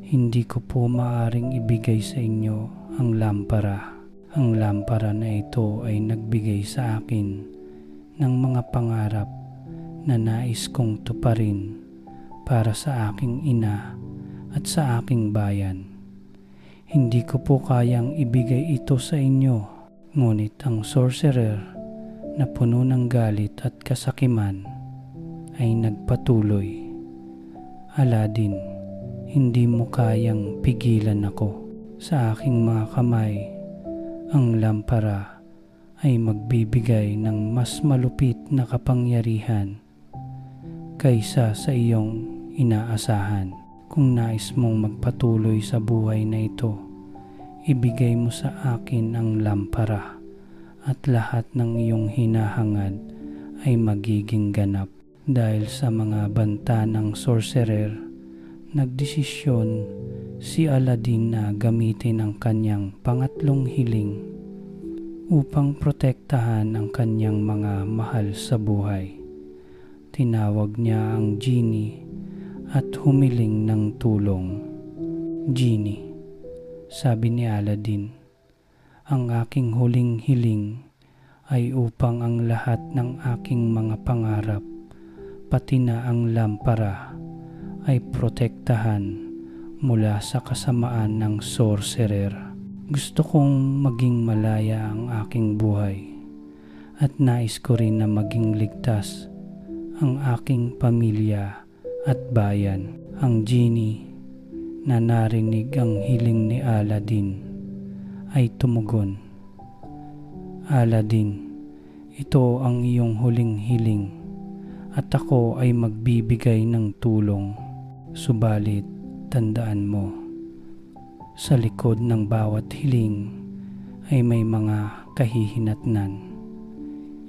Hindi ko po maaring ibigay sa inyo ang lampara. Ang lampara na ito ay nagbigay sa akin ng mga pangarap na nais kong tuparin para sa aking ina at sa aking bayan. Hindi ko po kayang ibigay ito sa inyo. Ngunit ang sorcerer na puno ng galit at kasakiman ay nagpatuloy. Aladdin, hindi mo kayang pigilan ako. Sa aking mga kamay, ang lampara ay magbibigay ng mas malupit na kapangyarihan kaysa sa iyong inaasahan. Kung nais mong magpatuloy sa buhay na ito, ibigay mo sa akin ang lampara at lahat ng iyong hinahangad ay magiging ganap. Dahil sa mga banta ng sorcerer, nagdesisyon si Aladdin na gamitin ang kanyang pangatlong hiling upang protektahan ang kanyang mga mahal sa buhay. Tinawag niya ang genie at humiling ng tulong. Genie, sabi ni Aladdin, ang aking huling hiling ay upang ang lahat ng aking mga pangarap, pati na ang lampara, ay protektahan mula sa kasamaan ng sorcerer. Gusto kong maging malaya ang aking buhay at nais ko rin na maging ligtas ang aking pamilya at bayan. Ang genie na narinig ang hiling ni Aladdin ay tumugon. Aladdin, ito ang iyong huling hiling at ako ay magbibigay ng tulong. Subalit, tandaan mo, sa likod ng bawat hiling ay may mga kahihinatnan.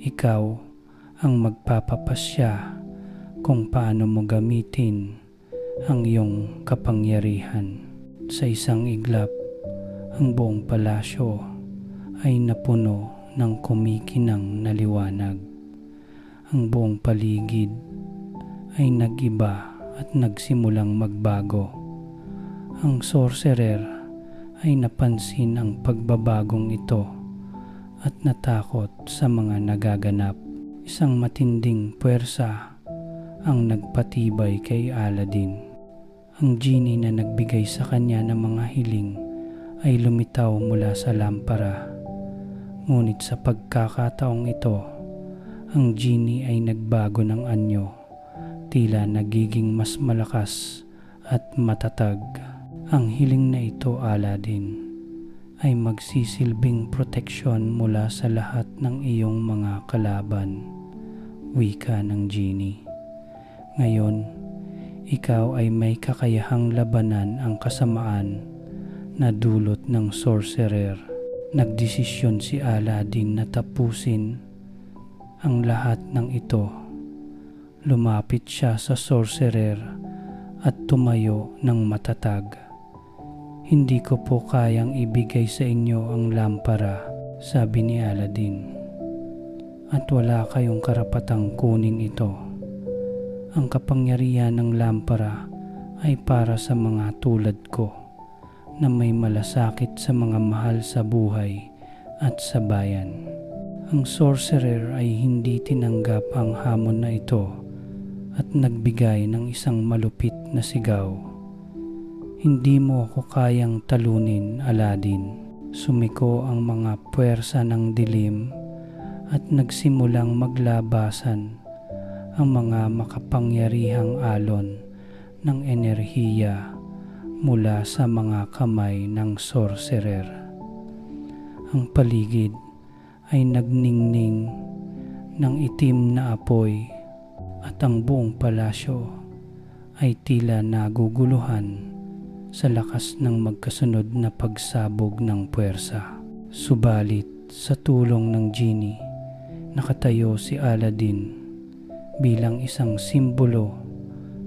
Ikaw ang magpapapasya kung paano mo gamitin ang iyong kapangyarihan. Sa isang iglap, ang buong palasyo ay napuno ng kumikinang na liwanag. Ang buong paligid ay nag-iba at nagsimulang magbago. Ang sorcerer ay napansin ang pagbabagong ito at natakot sa mga nagaganap. Isang matinding puwersa ang nagpatibay kay Aladdin. Ang genie na nagbigay sa kanya ng mga hiling ay lumitaw mula sa lampara. Ngunit sa pagkakataong ito, ang genie ay nagbago ng anyo, tila nagiging mas malakas at matatag. Ang hiling na ito, Aladdin, ay magsisilbing proteksyon mula sa lahat ng iyong mga kalaban. Wika ng genie. Ngayon, ikaw ay may kakayahang labanan ang kasamaan na dulot ng sorcerer. Nagdesisyon si Aladdin na tapusin ang lahat ng ito. Lumapit siya sa sorcerer at tumayo ng matatag. Hindi ko po kayang ibigay sa inyo ang lampara, sabi ni Aladdin. At wala kayong karapatang kunin ito. Ang kapangyarihan ng lampara ay para sa mga tulad ko na may malasakit sa mga mahal sa buhay at sa bayan. Ang sorcerer ay hindi tinanggap ang hamon na ito at nagbigay ng isang malupit na sigaw. Hindi mo ako kayang talunin, Aladdin. Sumiko ang mga puwersa ng dilim at nagsimulang maglabasan ang mga makapangyarihang alon ng enerhiya mula sa mga kamay ng sorcerer. Ang paligid ay nagningning ng itim na apoy at ang buong palasyo ay tila naguguluhan sa lakas ng magkasunod na pagsabog ng puwersa. Subalit sa tulong ng genie, nakatayo si Aladdin bilang isang simbolo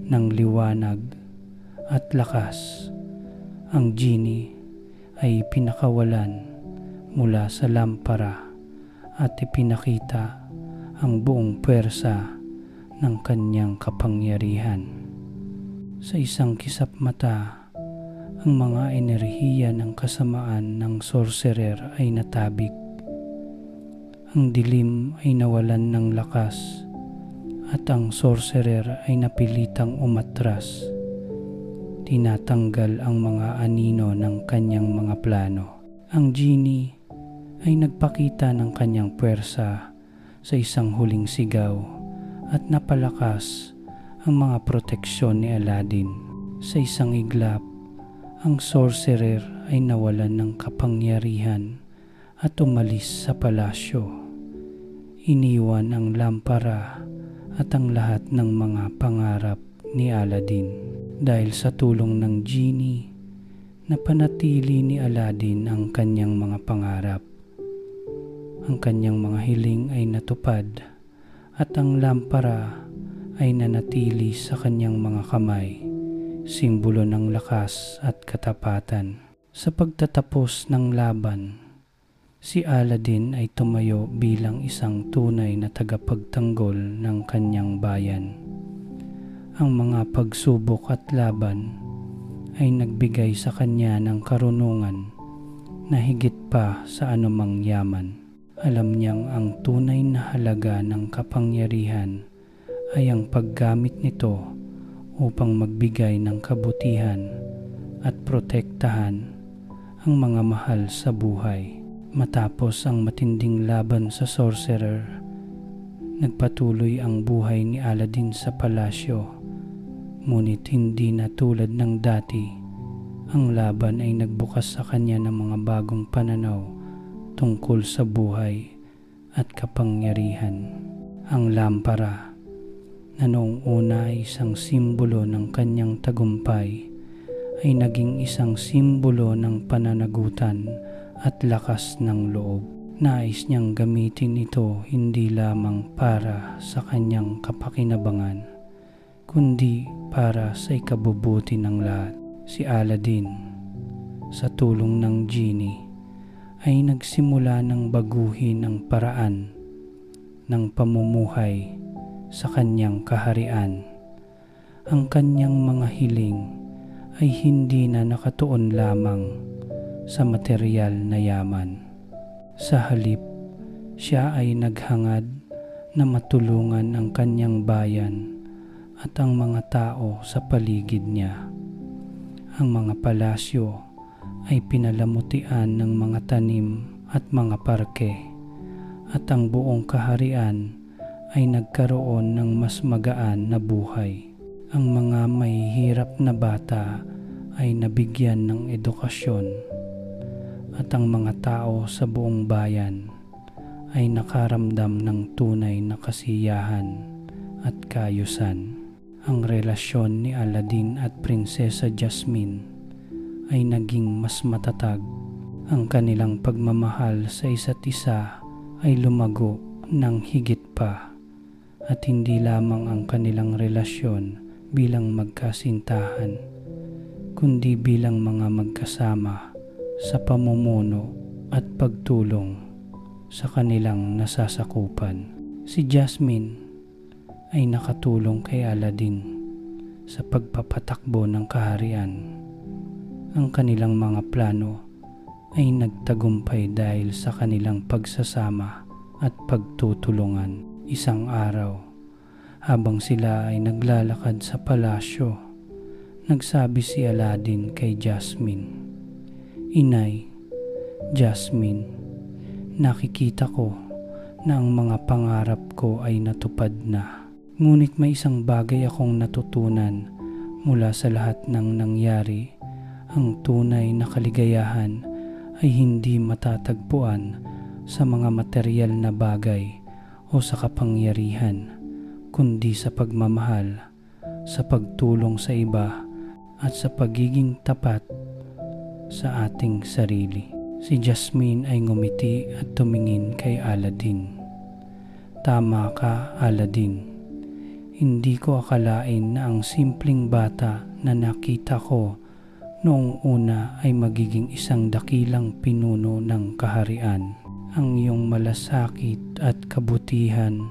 ng liwanag at lakas. Ang genie ay pinakawalan mula sa lampara at ipinakita ang buong puwersa ng kanyang kapangyarihan. Sa isang kisap mata, ang mga enerhiya ng kasamaan ng sorcerer ay natabig. Ang dilim ay nawalan ng lakas at ang sorcerer ay napilitang umatras. Tinatanggal ang mga anino ng kanyang mga plano. Ang genie ay nagpakita ng kanyang puwersa sa isang huling sigaw at napalakas ang mga proteksyon ni Aladdin. Sa isang iglap, ang sorcerer ay nawalan ng kapangyarihan at umalis sa palasyo. Iniwan ang lampara at ang lahat ng mga pangarap ni Aladdin. Dahil sa tulong ng genie, napanatili ni Aladdin ang kanyang mga pangarap. Ang kanyang mga hiling ay natupad at ang lampara ay nanatili sa kanyang mga kamay, simbolo ng lakas at katapatan. Sa pagtatapos ng laban, si Aladdin ay tumayo bilang isang tunay na tagapagtanggol ng kanyang bayan. Ang mga pagsubok at laban ay nagbigay sa kanya ng karunungan na higit pa sa anumang yaman. Alam niyang ang tunay na halaga ng kapangyarihan ay ang paggamit nito upang magbigay ng kabutihan at protektahan ang mga mahal sa buhay. Matapos ang matinding laban sa sorcerer, nagpatuloy ang buhay ni Aladdin sa palasyo. Ngunit hindi na tulad ng dati. Ang laban ay nagbukas sa kanya ng mga bagong pananaw tungkol sa buhay at kapangyarihan. Ang lampara, na noong una ay isang simbolo ng kanyang tagumpay, ay naging isang simbolo ng pananagutan at lakas ng loob. Nais niyang gamitin ito hindi lamang para sa kanyang kapakinabangan, kundi para sa ikabubuti ng lahat. Si Aladdin, sa tulong ng genie, ay nagsimula ng baguhin ang paraan ng pamumuhay sa kanyang kaharian. Ang kanyang mga hiling ay hindi na nakatuon lamang sa materyal na yaman. Sa halip, siya ay naghangad na matulungan ang kanyang bayan at ang mga tao sa paligid niya. Ang mga palasyo ay pinalamutian ng mga tanim at mga parke, at ang buong kaharian ay nagkaroon ng mas magaan na buhay. Ang mga mahihirap na bata ay nabigyan ng edukasyon, at ang mga tao sa buong bayan ay nakaramdam ng tunay na kasiyahan at kaayusan. Ang relasyon ni Aladdin at Prinsesa Jasmine ay naging mas matatag. Ang kanilang pagmamahal sa isa't isa ay lumago ng higit pa, at hindi lamang ang kanilang relasyon bilang magkasintahan, kundi bilang mga magkasama sa pamumuno at pagtulong sa kanilang nasasakupan. Si Jasmine ay nakatulong kay Aladdin sa pagpapatakbo ng kaharian. Ang kanilang mga plano ay nagtagumpay dahil sa kanilang pagsasama at pagtutulungan. Isang araw, habang sila ay naglalakad sa palasyo, nagsabi si Aladdin kay Jasmine, "Inay, Jasmine, nakikita ko na ang mga pangarap ko ay natupad na. Ngunit may isang bagay akong natutunan mula sa lahat ng nangyari. Ang tunay na kaligayahan ay hindi matatagpuan sa mga materyal na bagay o sa kapangyarihan, kundi sa pagmamahal, sa pagtulong sa iba, at sa pagiging tapat sa ating sarili. Si Jasmine ay ngumiti at tumingin kay Aladdin. Tama ka, Aladdin. Hindi ko akalain na ang simpleng bata na nakita ko noong una ay magiging isang dakilang pinuno ng kaharian. Ang iyong malasakit at kabutihan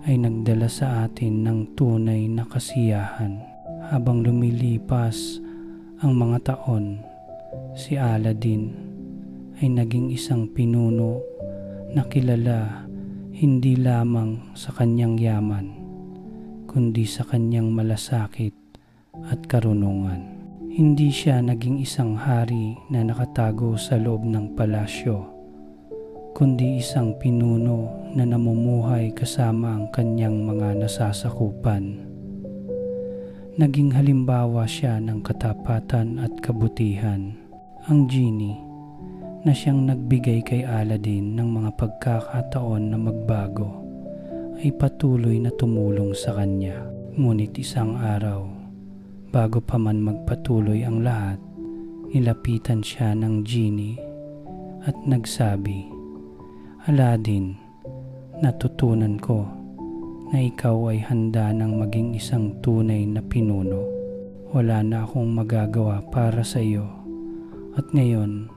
ay nagdala sa atin ng tunay na kasiyahan. Habang lumilipas ang mga taon, si Aladdin ay naging isang pinuno na kilala hindi lamang sa kanyang yaman, kundi sa kanyang malasakit at karunungan. Hindi siya naging isang hari na nakatago sa loob ng palasyo, kundi isang pinuno na namumuhay kasama ang kanyang mga nasasakupan. Naging halimbawa siya ng katapatan at kabutihan. Ang genie na siyang nagbigay kay Aladdin ng mga pagkakataon na magbago ay patuloy na tumulong sa kanya. Ngunit isang araw, bago pa man magpatuloy ang lahat, nilapitan siya ng genie at nagsabi, "Aladdin, natutunan ko na ikaw ay handa ng maging isang tunay na pinuno. Wala na akong magagawa para sa iyo at ngayon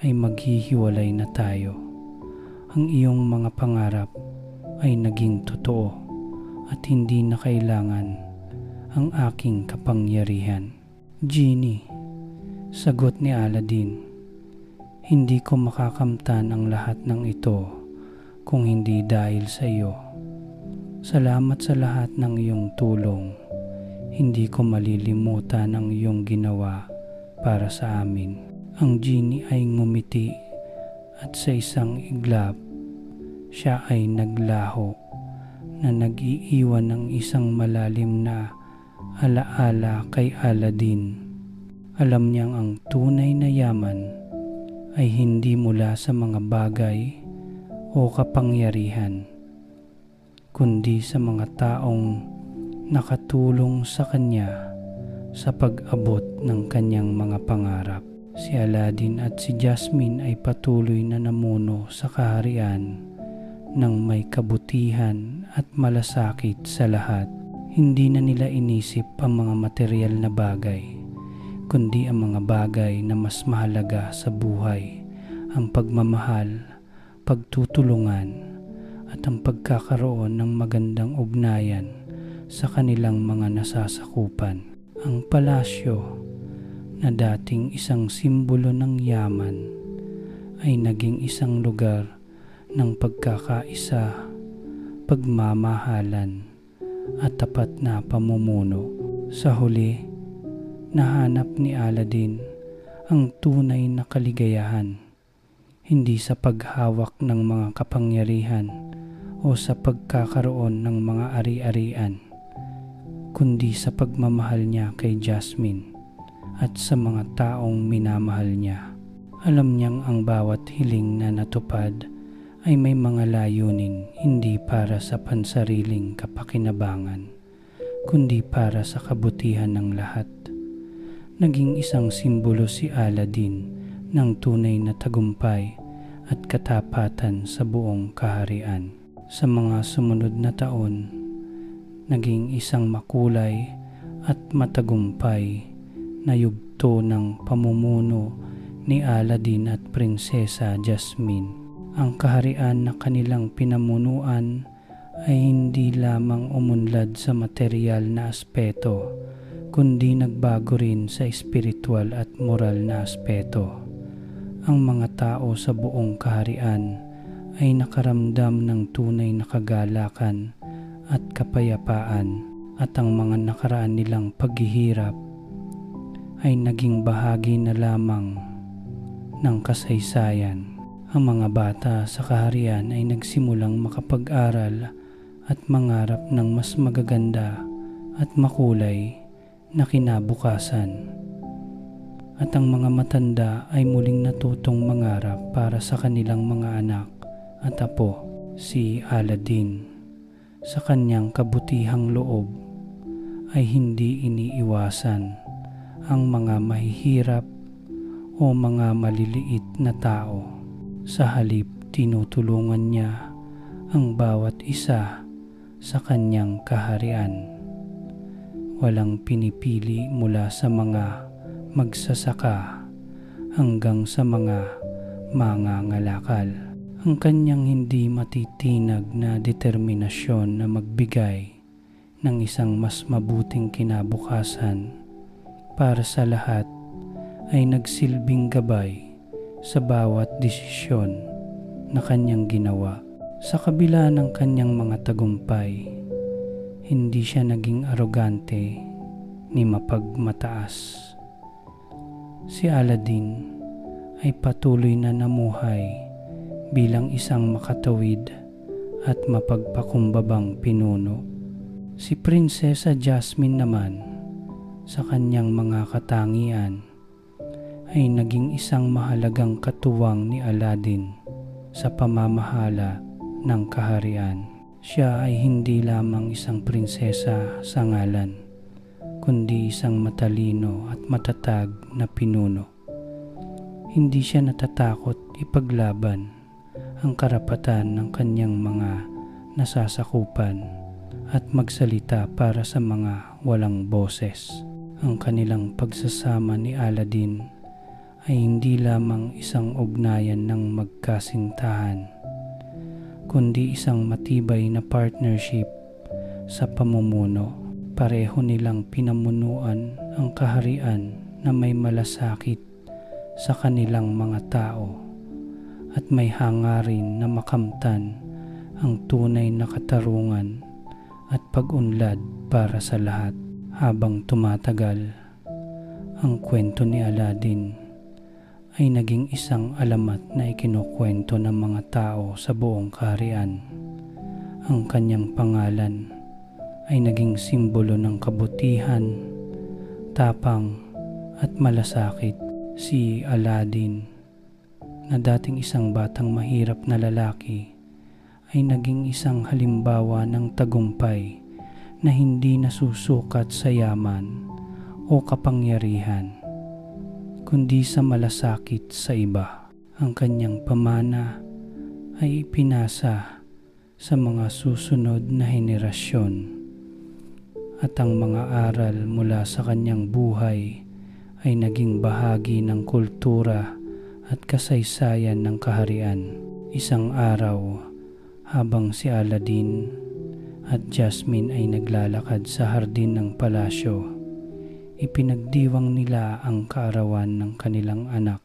ay maghihiwalay na tayo. Ang iyong mga pangarap ay naging totoo at hindi na kailangan ang aking kapangyarihan." "Genie," sagot ni Aladdin, "hindi ko makakamtan ang lahat ng ito kung hindi dahil sa iyo. Salamat sa lahat ng iyong tulong. Hindi ko malilimutan ang iyong ginawa para sa amin." Ang genie ay ngumiti at sa isang iglap, siya ay naglaho na nag-iiwan ng isang malalim na alaala kay Aladdin. Alam niyang ang tunay na yaman ay hindi mula sa mga bagay o kapangyarihan, kundi sa mga taong nakatulong sa kanya sa pag-abot ng kanyang mga pangarap. Si Aladdin at si Jasmine ay patuloy na namuno sa kaharian ng may kabutihan at malasakit sa lahat. Hindi na nila inisip ang mga material na bagay, kundi ang mga bagay na mas mahalaga sa buhay, ang pagmamahal, pagtutulungan, at ang pagkakaroon ng magandang ugnayan sa kanilang mga nasasakupan. Ang palasyo na dating isang simbolo ng yaman ay naging isang lugar ng pagkakaisa, pagmamahalan at tapat na pamumuno. Sa huli, nahanap ni Aladdin ang tunay na kaligayahan, hindi sa paghawak ng mga kapangyarihan o sa pagkakaroon ng mga ari-arian, kundi sa pagmamahal niya kay Jasmine at sa mga taong minamahal niya. Alam niyang ang bawat hiling na natupad ay may mga layunin, hindi para sa pansariling kapakinabangan, kundi para sa kabutihan ng lahat. Naging isang simbolo si Aladdin ng tunay na tagumpay at katapatan sa buong kaharian. Sa mga sumunod na taon, naging isang makulay at matagumpay na yugto ng pamumuno ni Aladdin at Prinsesa Jasmine. Ang kaharian na kanilang pinamunuan ay hindi lamang umunlad sa material na aspeto, kundi nagbago rin sa espiritual at moral na aspeto. Ang mga tao sa buong kaharian ay nakaramdam ng tunay na kagalakan at kapayapaan, at ang mga nakaraan nilang paghihirap ay naging bahagi na lamang ng kasaysayan. Ang mga bata sa kaharian ay nagsimulang makapag-aral at mangarap ng mas magaganda at makulay na kinabukasan. At ang mga matanda ay muling natutong mangarap para sa kanilang mga anak at apo. Si Aladdin, Sa kanyang kabutihang loob ay hindi iniiwasan ang mga mahihirap o mga maliliit na tao. Sa halip, tinutulungan niya ang bawat isa sa kanyang kaharian. Walang pinipili mula sa mga magsasaka hanggang sa mga mangangalakal. Ang kanyang hindi matitinag na determinasyon na magbigay ng isang mas mabuting kinabukasan para sa lahat ay nagsilbing gabay sa bawat desisyon na kanyang ginawa. Sa kabila ng kanyang mga tagumpay, hindi siya naging arogante ni mapagmataas. Si Aladdin ay patuloy na namuhay bilang isang makatawid at mapagpakumbabang pinuno. Si Prinsesa Jasmine naman, sa kanyang mga katangian, ay naging isang mahalagang katuwang ni Aladdin sa pamamahala ng kaharian. Siya ay hindi lamang isang prinsesa sa ngalan, kundi isang matalino at matatag na pinuno. Hindi siya natatakot ipaglaban ang karapatan ng kanyang mga nasasakupan at magsalita para sa mga walang boses. Ang kanilang pagsasama ni Aladdin ay hindi lamang isang ugnayan ng magkasintahan, kundi isang matibay na partnership sa pamumuno. Pareho nilang pinamunuan ang kaharian na may malasakit sa kanilang mga tao at may hangarin na makamtan ang tunay na katarungan at pag-unlad para sa lahat. Habang tumatagal, ang kwento ni Aladdin ay naging isang alamat na ikinukwento ng mga tao sa buong kaharian. Ang kanyang pangalan ay naging simbolo ng kabutihan, tapang at malasakit. Si Aladdin, na dating isang batang mahirap na lalaki, ay naging isang halimbawa ng tagumpay na hindi nasusukat sa yaman o kapangyarihan, kundi sa malasakit sa iba. Ang kanyang pamana ay ipinasa sa mga susunod na henerasyon, at ang mga aral mula sa kanyang buhay ay naging bahagi ng kultura at kasaysayan ng kaharian. Isang araw, habang si Aladdin at Jasmine ay naglalakad sa hardin ng palasyo, ipinagdiwang nila ang kaarawan ng kanilang anak,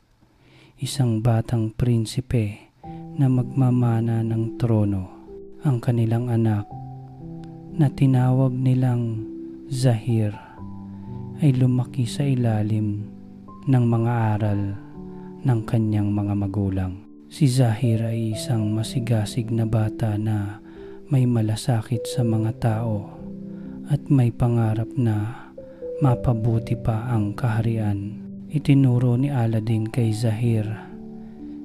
isang batang prinsipe na magmamana ng trono. Ang kanilang anak, na tinawag nilang Zahir, ay lumaki sa ilalim ng mga aral ng kanyang mga magulang. Si Zahir ay isang masigasig na bata na may malasakit sa mga tao at may pangarap na mapabuti pa ang kaharian. Itinuro ni Aladdin kay Zahir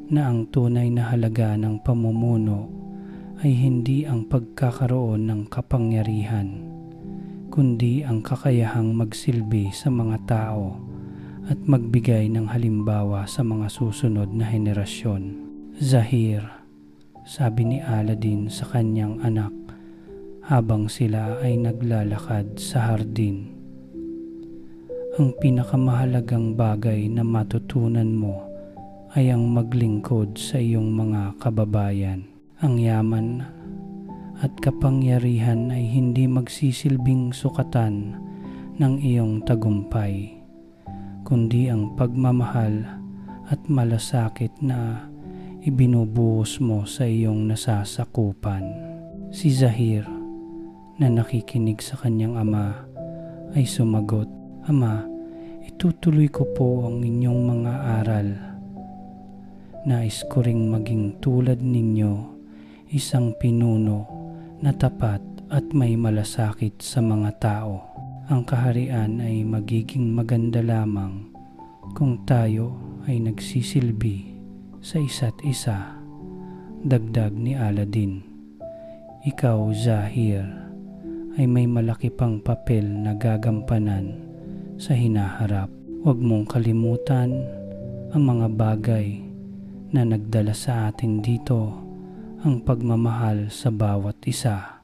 na ang tunay na halaga ng pamumuno ay hindi ang pagkakaroon ng kapangyarihan, kundi ang kakayahang magsilbi sa mga tao at magbigay ng halimbawa sa mga susunod na henerasyon. Zahir, sabi ni Aladdin sa kanyang anak habang sila ay naglalakad sa hardin, ang pinakamahalagang bagay na matutunan mo ay ang maglingkod sa iyong mga kababayan. Ang yaman at kapangyarihan ay hindi magsisilbing sukatan ng iyong tagumpay, kundi ang pagmamahal at malasakit na ibinubuhos mo sa iyong nasasakupan. Si Zahir, na nakikinig sa kanyang ama, ay sumagot, "Ama, itutuloy ko po ang inyong mga aral. Nais ko ring maging tulad ninyo, isang pinuno na tapat at may malasakit sa mga tao. Ang kaharian ay magiging maganda lamang kung tayo ay nagsisilbi sa isa't isa," dagdag ni Aladdin. Ikaw, Zahir, ay may malaki pang papel na gagampanan sa hinaharap. Huwag mong kalimutan ang mga bagay na nagdala sa atin dito, ang pagmamahal sa bawat isa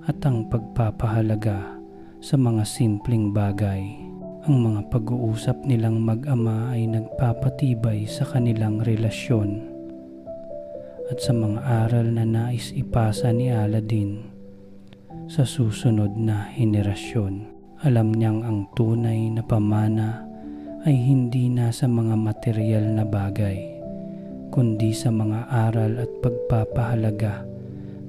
at ang pagpapahalaga sa mga simpleng bagay. Ang mga pag-uusap nilang mag-ama ay nagpapatibay sa kanilang relasyon at sa mga aral na nais ipasa ni Aladdin sa susunod na henerasyon. Alam niyang ang tunay na pamana ay hindi nasa mga material na bagay, kundi sa mga aral at pagpapahalaga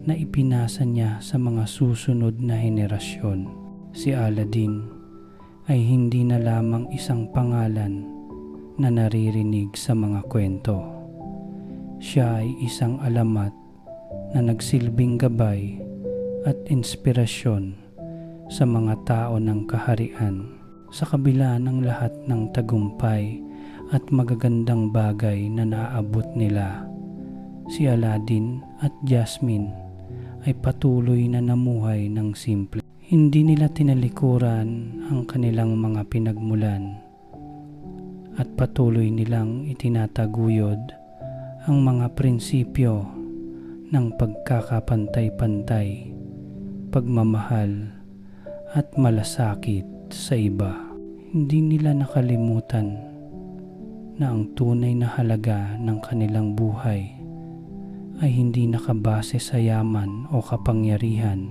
na ipinasa niya sa mga susunod na henerasyon. Si Aladdin ay hindi na lamang isang pangalan na naririnig sa mga kwento. Siya ay isang alamat na nagsilbing gabay at inspirasyon sa mga tao ng kaharian. Sa kabila ng lahat ng tagumpay at magagandang bagay na naaabot nila, si Aladdin at Jasmine ay patuloy na namuhay ng simple. Hindi nila tinalikuran ang kanilang mga pinagmulan at patuloy nilang itinataguyod ang mga prinsipyo ng pagkakapantay-pantay, pagmamahal at malasakit sa iba. Hindi nila nakalimutan na ang tunay na halaga ng kanilang buhay ay hindi nakabase sa yaman o kapangyarihan,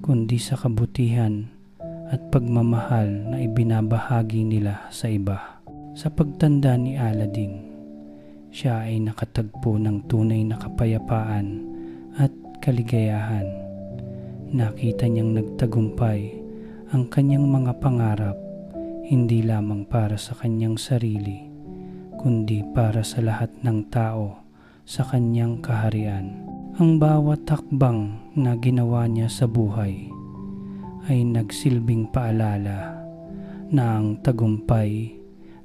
kundi sa kabutihan at pagmamahal na ibinabahagi nila sa iba. Sa pagtanda ni Aladdin, siya ay nakatagpo ng tunay na kapayapaan at kaligayahan. Nakita niyang nagtagumpay ang kanyang mga pangarap, hindi lamang para sa kanyang sarili, kundi para sa lahat ng tao sa kanyang kaharian. Ang bawat hakbang na ginawa niya sa buhay ay nagsilbing paalala na ang tagumpay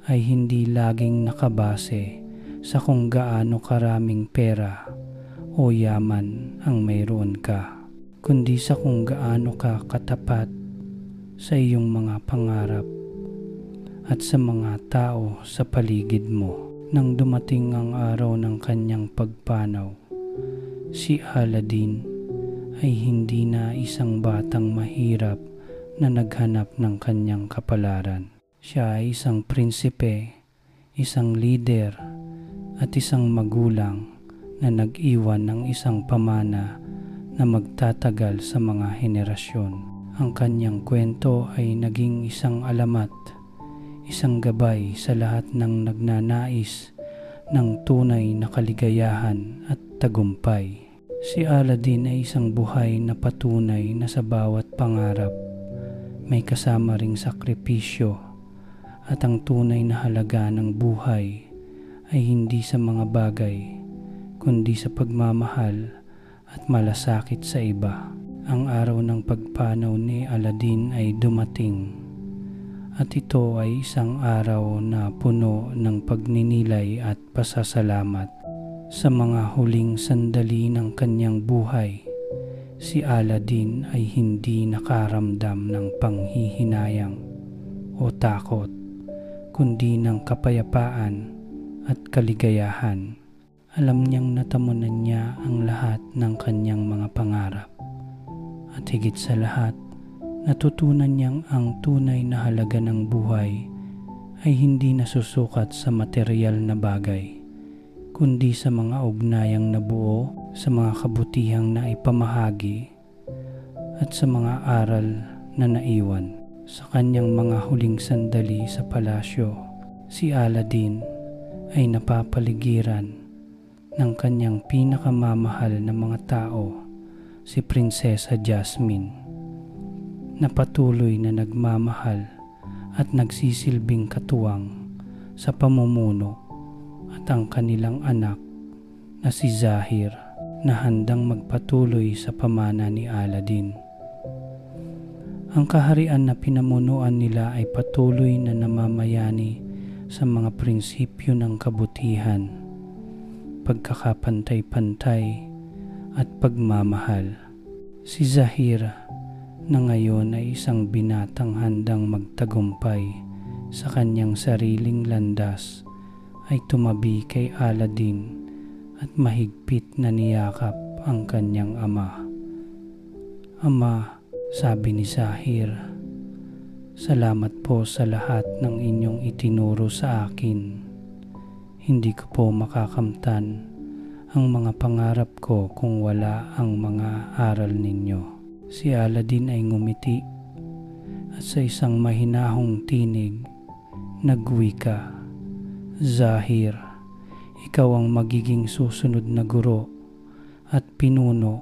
ay hindi laging nakabase sa kung gaano karaming pera o yaman ang mayroon ka, kundi sa kung gaano ka katapat sa iyong mga pangarap at sa mga tao sa paligid mo. Nang dumating ang araw ng kanyang pagpanaw, si Aladdin ay hindi na isang batang mahirap na naghanap ng kanyang kapalaran. Siya ay isang prinsipe, isang leader at isang magulang na nag-iwan ng isang pamana na magtatagal sa mga henerasyon. Ang kanyang kwento ay naging isang alamat, isang gabay sa lahat ng nagnanais ng tunay na kaligayahan at tagumpay. Si Aladdin ay isang buhay na patunay na sa bawat pangarap may kasama ring sakripisyo, at ang tunay na halaga ng buhay ay hindi sa mga bagay, kundi sa pagmamahal at malasakit sa iba. Ang araw ng pagpanaw ni Aladdin ay dumating, at ito ay isang araw na puno ng pagninilay at pasasalamat. Sa mga huling sandali ng kanyang buhay, si Aladdin ay hindi nakaramdam ng panghihinayang o takot, kundi ng kapayapaan at kaligayahan. Alam niyang natamunan niya ang lahat ng kanyang mga pangarap. At higit sa lahat, natutunan niyang ang tunay na halaga ng buhay ay hindi nasusukat sa material na bagay, kundi sa mga ugnayang nabuo, sa mga kabutihang naipamahagi, at sa mga aral na naiwan. Sa kanyang mga huling sandali sa palasyo, si Aladdin ay napapaligiran ng kanyang pinakamamahal na mga tao, si Prinsesa Jasmine, na patuloy na nagmamahal at nagsisilbing katuwang sa pamumuno, at ang kanilang anak na si Zahir na handang magpatuloy sa pamana ni Aladdin. Ang kaharian na pinamunuan nila ay patuloy na namamayani sa mga prinsipyo ng kabutihan, pagkakapantay-pantay at pagmamahal. Si Zahir na ngayon ay isang binatang handang magtagumpay sa kanyang sariling landas ay tumabi kay Aladdin at mahigpit na niyakap ang kanyang ama. "Ama," sabi ni Zahir, "salamat po sa lahat ng inyong itinuro sa akin. Hindi ko po makakamtan ang mga pangarap ko kung wala ang mga aral ninyo." Si Aladdin ay ngumiti at sa isang mahinahong tinig nagwika, "Zahir, ikaw ang magiging susunod na guro at pinuno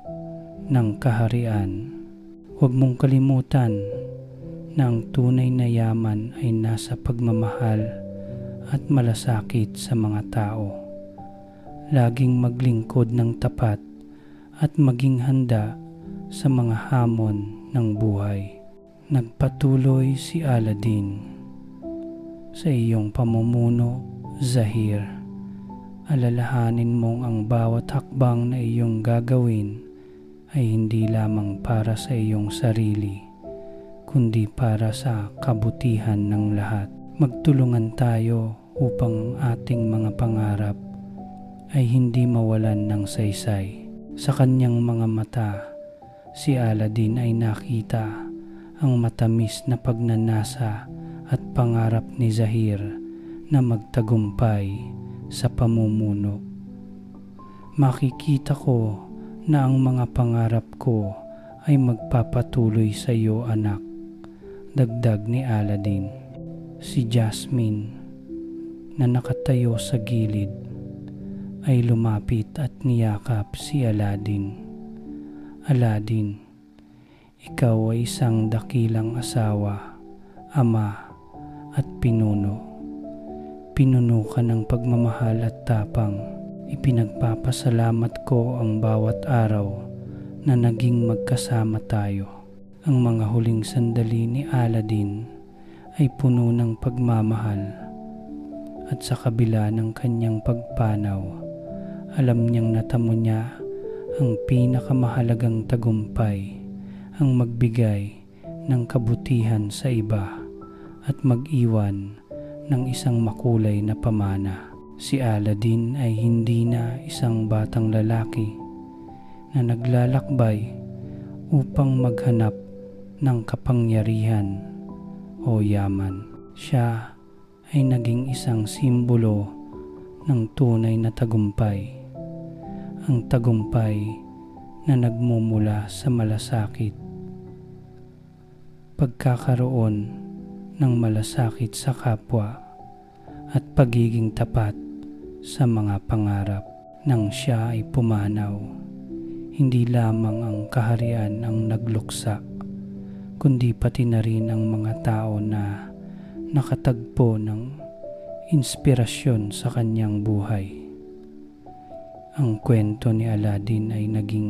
ng kaharian. Huwag mong kalimutan na ang tunay na yaman ay nasa pagmamahal at malasakit sa mga tao. Laging maglingkod ng tapat at maging handa sa mga hamon ng buhay." Nagpatuloy si Aladdin, "Sa iyong pamumuno, Zahir, alalahanin mong ang bawat hakbang na iyong gagawin ay hindi lamang para sa iyong sarili, kundi para sa kabutihan ng lahat. Magtulungan tayo upang ang ating mga pangarap ay hindi mawalan ng saysay." Sa kanyang mga mata, si Aladdin ay nakita ang matamis na pagnanasa at pangarap ni Zahir na magtagumpay sa pamumuno. "Makikita ko na ang mga pangarap ko ay magpapatuloy sa iyo, anak," dagdag ni Aladdin. Si Jasmine na nakatayo sa gilid ay lumapit at niyakap si Aladdin. "Aladdin, ikaw ay isang dakilang asawa, ama at pinuno. Pinuno ka ng pagmamahal at tapang. Ipinagpapasalamat ko ang bawat araw na naging magkasama tayo." Ang mga huling sandali ni Aladdin ay puno ng pagmamahal at sa kabila ng kanyang pagpanaw, alam niyang natamo niya ang pinakamahalagang tagumpay, ang magbigay ng kabutihan sa iba at mag-iwan ng isang makulay na pamana. Si Aladdin ay hindi na isang batang lalaki na naglalakbay upang maghanap ng kapangyarihan o yaman. Siya ay naging isang simbolo ng tunay na tagumpay, ang tagumpay na nagmumula sa malasakit. Pagkakaroon ng malasakit sa kapwa at pagiging tapat sa mga pangarap. Nang siya ay pumanaw, hindi lamang ang kaharian ang nagluksa, kundi pati na rin ang mga tao na nakatagpo ng inspirasyon sa kanyang buhay. Ang kwento ni Aladdin ay naging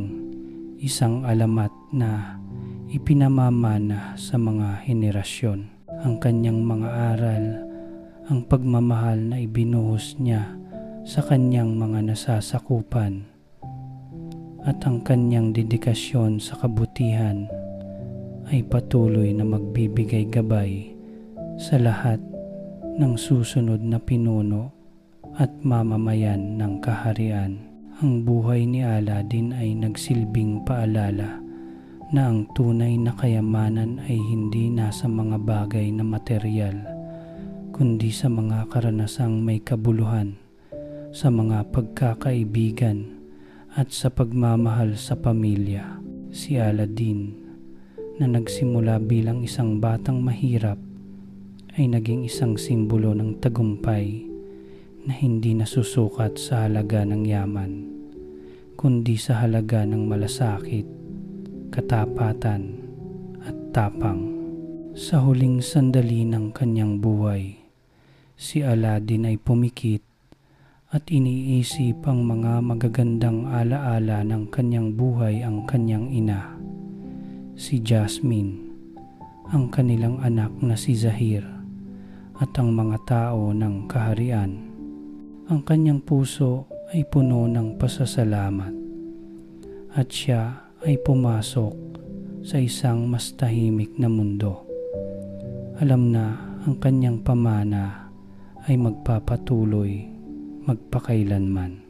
isang alamat na ipinamamana sa mga henerasyon. Ang kanyang mga aral, ang pagmamahal na ibinuhos niya sa kanyang mga nasasakupan, at ang kanyang dedikasyon sa kabutihan ay patuloy na magbibigay gabay sa lahat ng susunod na pinuno at mamamayan ng kaharian. Ang buhay ni Aladdin ay nagsilbing paalala na ang tunay na kayamanan ay hindi nasa mga bagay na materyal, kundi sa mga karanasang may kabuluhan, sa mga pagkakaibigan at sa pagmamahal sa pamilya. Si Aladdin, na nagsimula bilang isang batang mahirap, ay naging isang simbolo ng tagumpay na hindi nasusukat sa halaga ng yaman, kundi sa halaga ng malasakit, katapatan at tapang. Sa huling sandali ng kanyang buhay, si Aladdin ay pumikit at iniisip ang mga magagandang alaala ng kanyang buhay, ang kanyang ina, si Jasmine, ang kanilang anak na si Zahir, at ang mga tao ng kaharian. Ang kanyang puso ay puno ng pasasalamat at siya ay pumasok sa isang mas tahimik na mundo. Alam na ang kanyang pamana ay magpapatuloy magpakailanman.